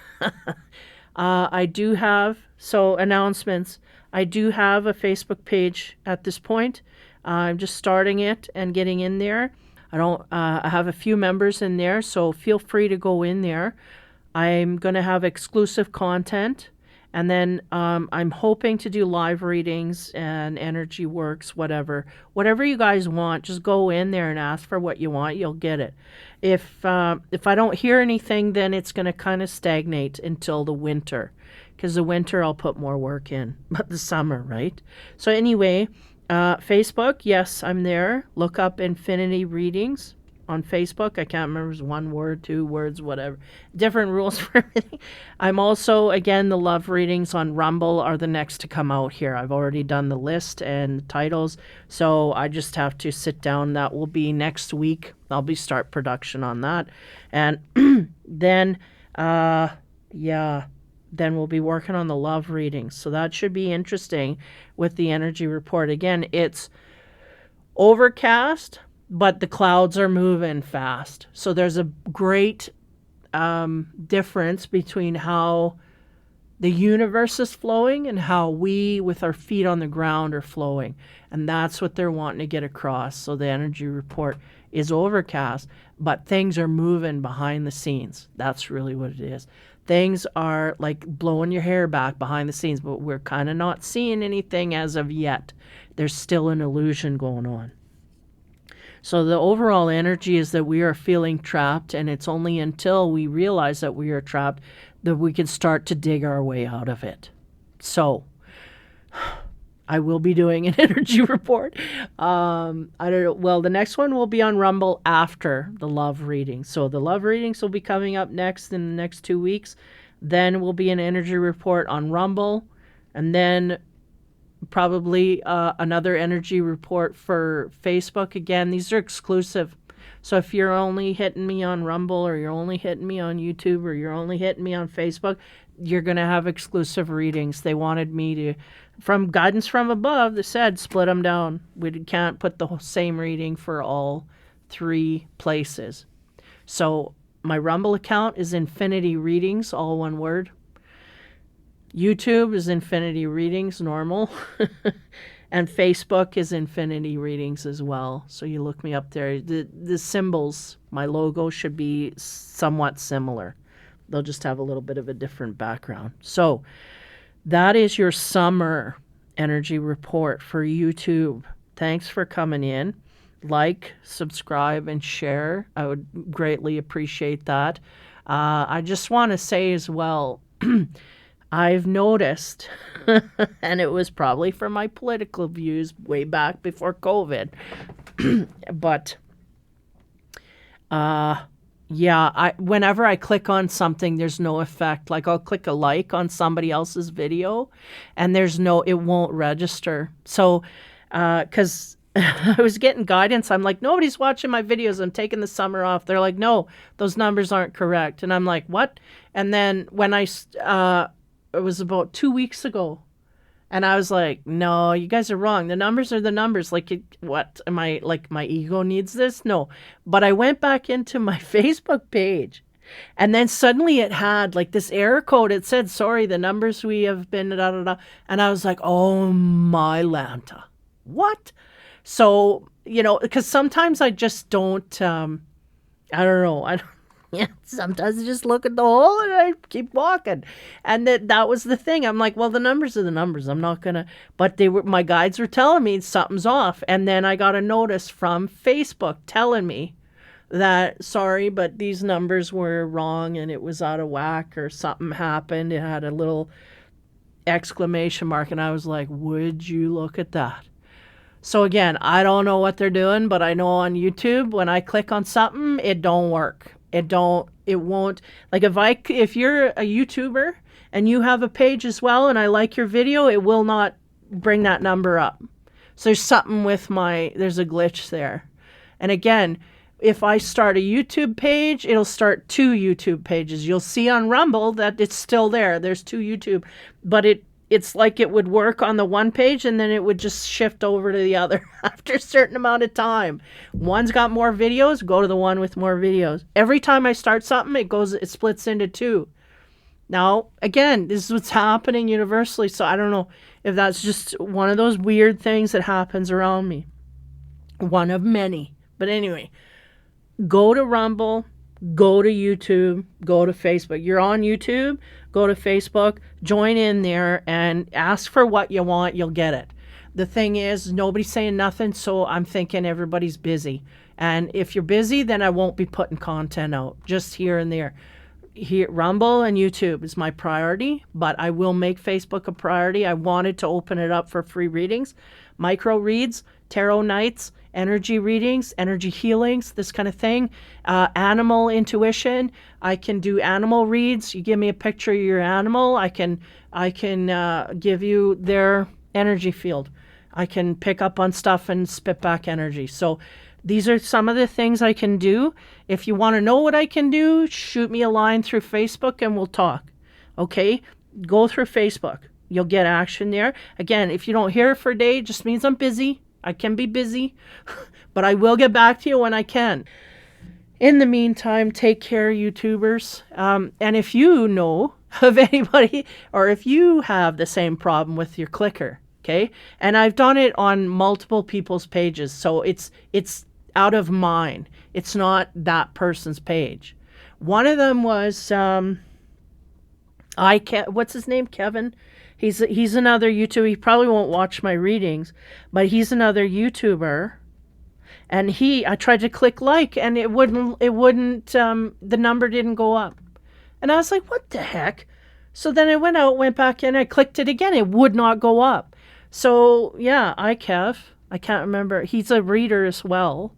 I do have, announcements. I do have a Facebook page at this point. I'm just starting it and getting in there. I have a few members in there, so feel free to go in there. I'm going to have exclusive content, and then I'm hoping to do live readings and energy works, whatever you guys want. Just go in there and ask for what you want. You'll get it. If I don't hear anything, then it's going to kind of stagnate until the winter, because the winter I'll put more work in, but the summer, right? So anyway. Facebook, yes, I'm there. Look up Infinity Readings on Facebook. I can't remember if it's 1 word, 2 words, whatever. Different rules for everything. I'm also, again, the love readings on Rumble are the next to come out here. I've already done the list and the titles, so I just have to sit down. That will be next week. I'll start production on that. And then, then we'll be working on the love readings. So that should be interesting with the energy report. Again, it's overcast, but the clouds are moving fast. So there's a great difference between how the universe is flowing and how we, with our feet on the ground, are flowing. And that's what they're wanting to get across. So the energy report is overcast, but things are moving behind the scenes. That's really what it is. Things are like blowing your hair back behind the scenes, but we're kind of not seeing anything as of yet. There's still an illusion going on. So the overall energy is that we are feeling trapped, and it's only until we realize that we are trapped that we can start to dig our way out of it. So I will be doing an energy report. I don't know. Well, the next one will be on Rumble after the love reading. So the love readings will be coming up next in the next 2 weeks. Then will be an energy report on Rumble, and then probably another energy report for Facebook. Again, these are exclusive. So if you're only hitting me on Rumble, or you're only hitting me on YouTube, or you're only hitting me on Facebook, you're going to have exclusive readings. They wanted me to, from guidance from above, they said split them down. We can't put the same reading for all 3 places. So my Rumble account is Infinity Readings, all one word. YouTube is Infinity Readings, normal. And Facebook is Infinity Readings as well. So you look me up there. The symbols, my logo, should be somewhat similar. They'll just have a little bit of a different background. So that is your summer energy report for YouTube. Thanks for coming in. Like, subscribe, and share. I would greatly appreciate that. I just want to say as well, I've noticed, and it was probably for my political views way back before COVID, but yeah, whenever I click on something, there's no effect. Like I'll click a like on somebody else's video, and it won't register. So, because I was getting guidance, I'm like, nobody's watching my videos. I'm taking the summer off. They're like, no, those numbers aren't correct. And I'm like, what? And then when it was about 2 weeks ago, and I was like, no, you guys are wrong. The numbers are the numbers. Like, what? Am I, like, my ego needs this? No. But I went back into my Facebook page, and then suddenly it had, like, this error code. It said, sorry, the numbers we have been, da-da-da. And I was like, oh, my Lanta. What? So, because sometimes I just don't, I don't know. Yeah, sometimes I just look at the hole and I keep walking. And that was the thing. I'm like, well, the numbers are the numbers. I'm not going to, but my guides were telling me something's off. And then I got a notice from Facebook telling me that, sorry, but these numbers were wrong and it was out of whack or something happened. It had a little exclamation mark. And I was like, would you look at that? So again, I don't know what they're doing, but I know on YouTube, when I click on something, it don't work. It won't, like if you're a YouTuber and you have a page as well and I like your video, it will not bring that number up. So there's something there's a glitch there. And again, if I start a YouTube page, it'll start 2 YouTube pages. You'll see on Rumble that it's still there. There's 2 YouTube, but it's like it would work on the one page and then it would just shift over to the other after a certain amount of time. One's got more videos, go to the one with more videos. Every time I start something, it splits into 2. Now, again, this is what's happening universally, so I don't know if that's just one of those weird things that happens around me. One of many. But anyway, go to Rumble, go to YouTube, go to Facebook. You're on YouTube, go to Facebook, join in there and ask for what you want. You'll get it. The thing is, nobody's saying nothing, so I'm thinking everybody's busy. And if you're busy, then I won't be putting content out, just here and there. Here, Rumble and YouTube is my priority, but I will make Facebook a priority. I wanted to open it up for free readings, micro reads, tarot nights, energy readings, energy healings, this kind of thing. Animal intuition. I can do animal reads. You give me a picture of your animal, I can give you their energy field. I can pick up on stuff and spit back energy. So these are some of the things I can do. If you want to know what I can do, shoot me a line through Facebook and we'll talk. Okay? Go through Facebook. You'll get action there. Again, if you don't hear it for a day, it just means I'm busy. I can be busy, but I will get back to you when I can. In the meantime, take care, YouTubers. And if you know of anybody, or if you have the same problem with your clicker. Okay. And I've done it on multiple people's pages. So it's out of mine. It's not that person's page. One of them was, what's his name? Kevin. He's another YouTuber. He probably won't watch my readings, but he's another YouTuber. And I tried to click like, and it wouldn't, the number didn't go up. And I was like, what the heck? So then I went back in, I clicked it again. It would not go up. So yeah, Kev. I can't remember. He's a reader as well.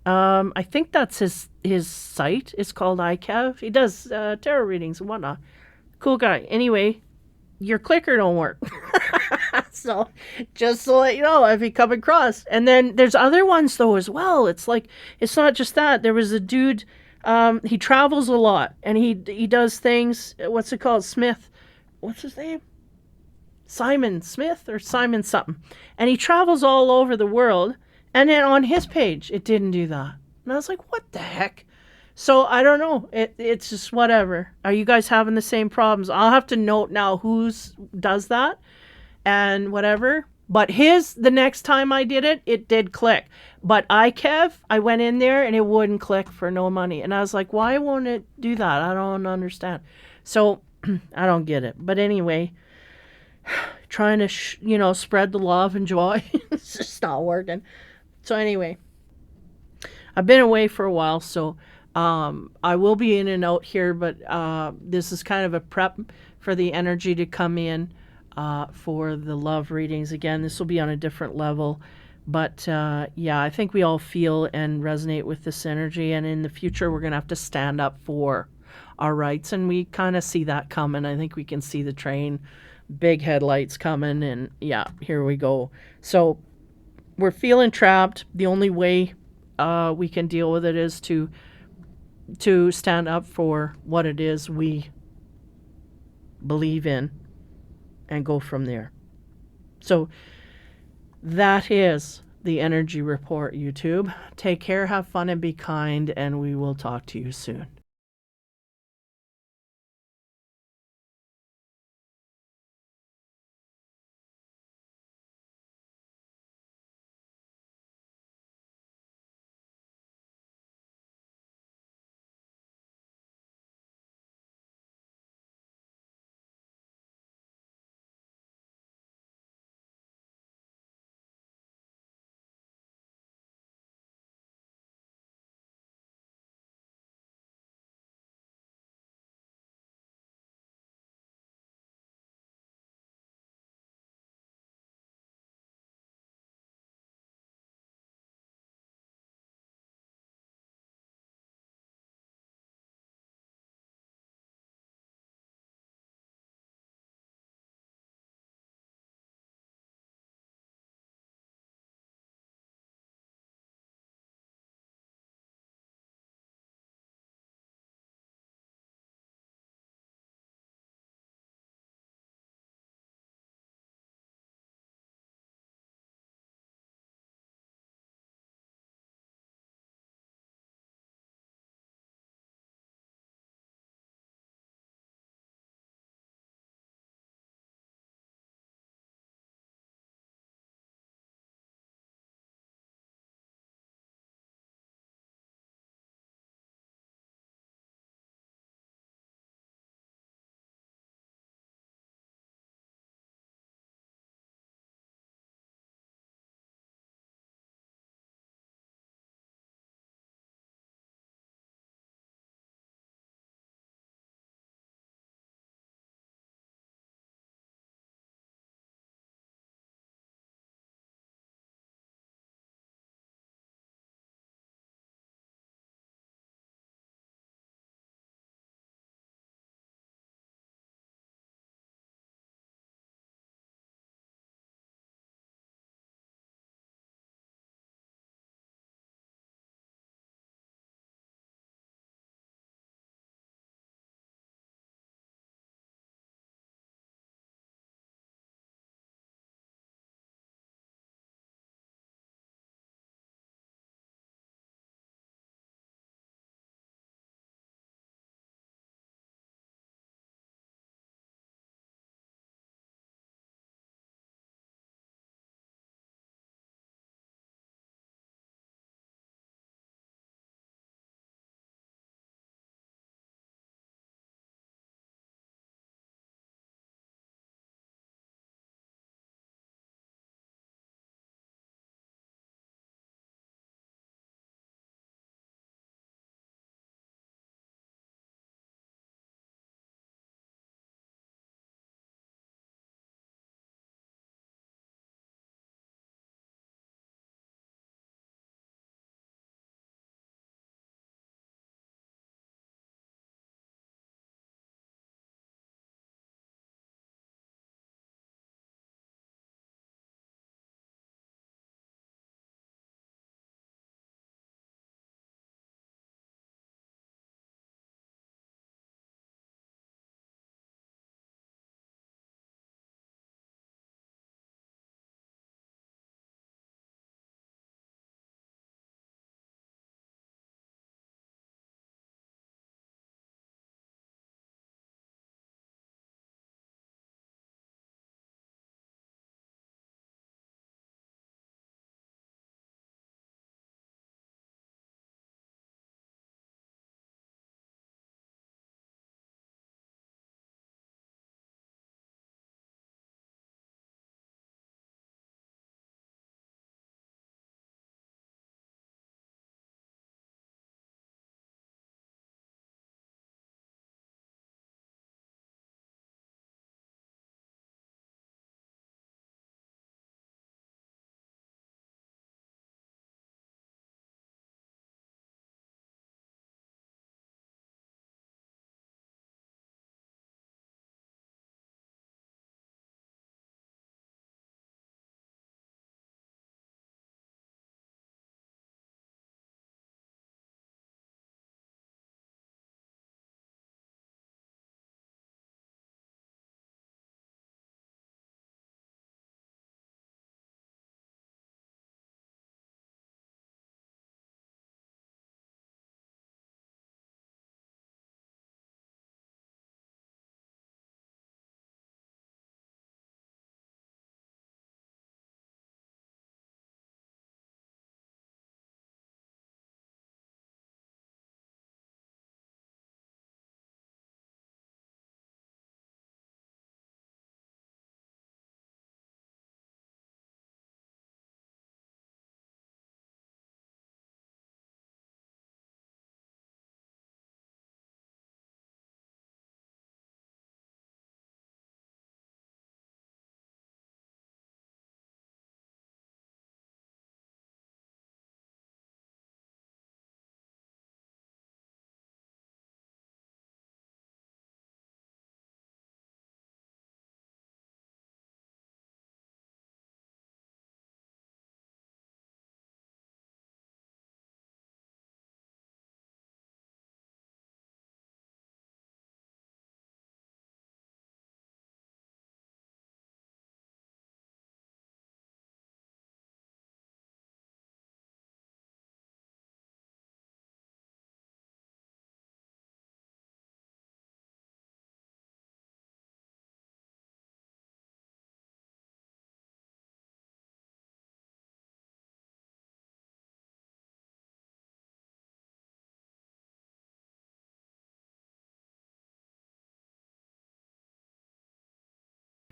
I think that's his site. It's called iKev. He does tarot readings and whatnot. Cool guy. Anyway, your clicker don't work. So just to let you know, if you come across. And then there's other ones though as well. It's like, it's not just that. There was a dude, he travels a lot and he does things. What's it called? Smith. What's his name? Simon Smith or Simon something. And he travels all over the world. And then on his page, it didn't do that. And I was like, what the heck? So I don't know. It's just whatever. Are you guys having the same problems? I'll have to note now who's does that and whatever. But the next time I did it, it did click. But iKev, I went in there and it wouldn't click for no money. And I was like, why won't it do that? I don't understand. So I don't get it. But anyway, trying to, spread the love and joy. It's just not working. So anyway, I've been away for a while, so I will be in and out here, but this is kind of a prep for the energy to come in for the love readings. Again, this will be on a different level, but yeah, I think we all feel and resonate with this energy, and in the future, we're going to have to stand up for our rights, and we kind of see that coming. I think we can see the train, big headlights coming, and yeah, here we go. So we're feeling trapped. The only way we can deal with it is to stand up for what it is we believe in and go from there. So that is the energy report, YouTube. Take care, have fun, and be kind, and we will talk to you soon.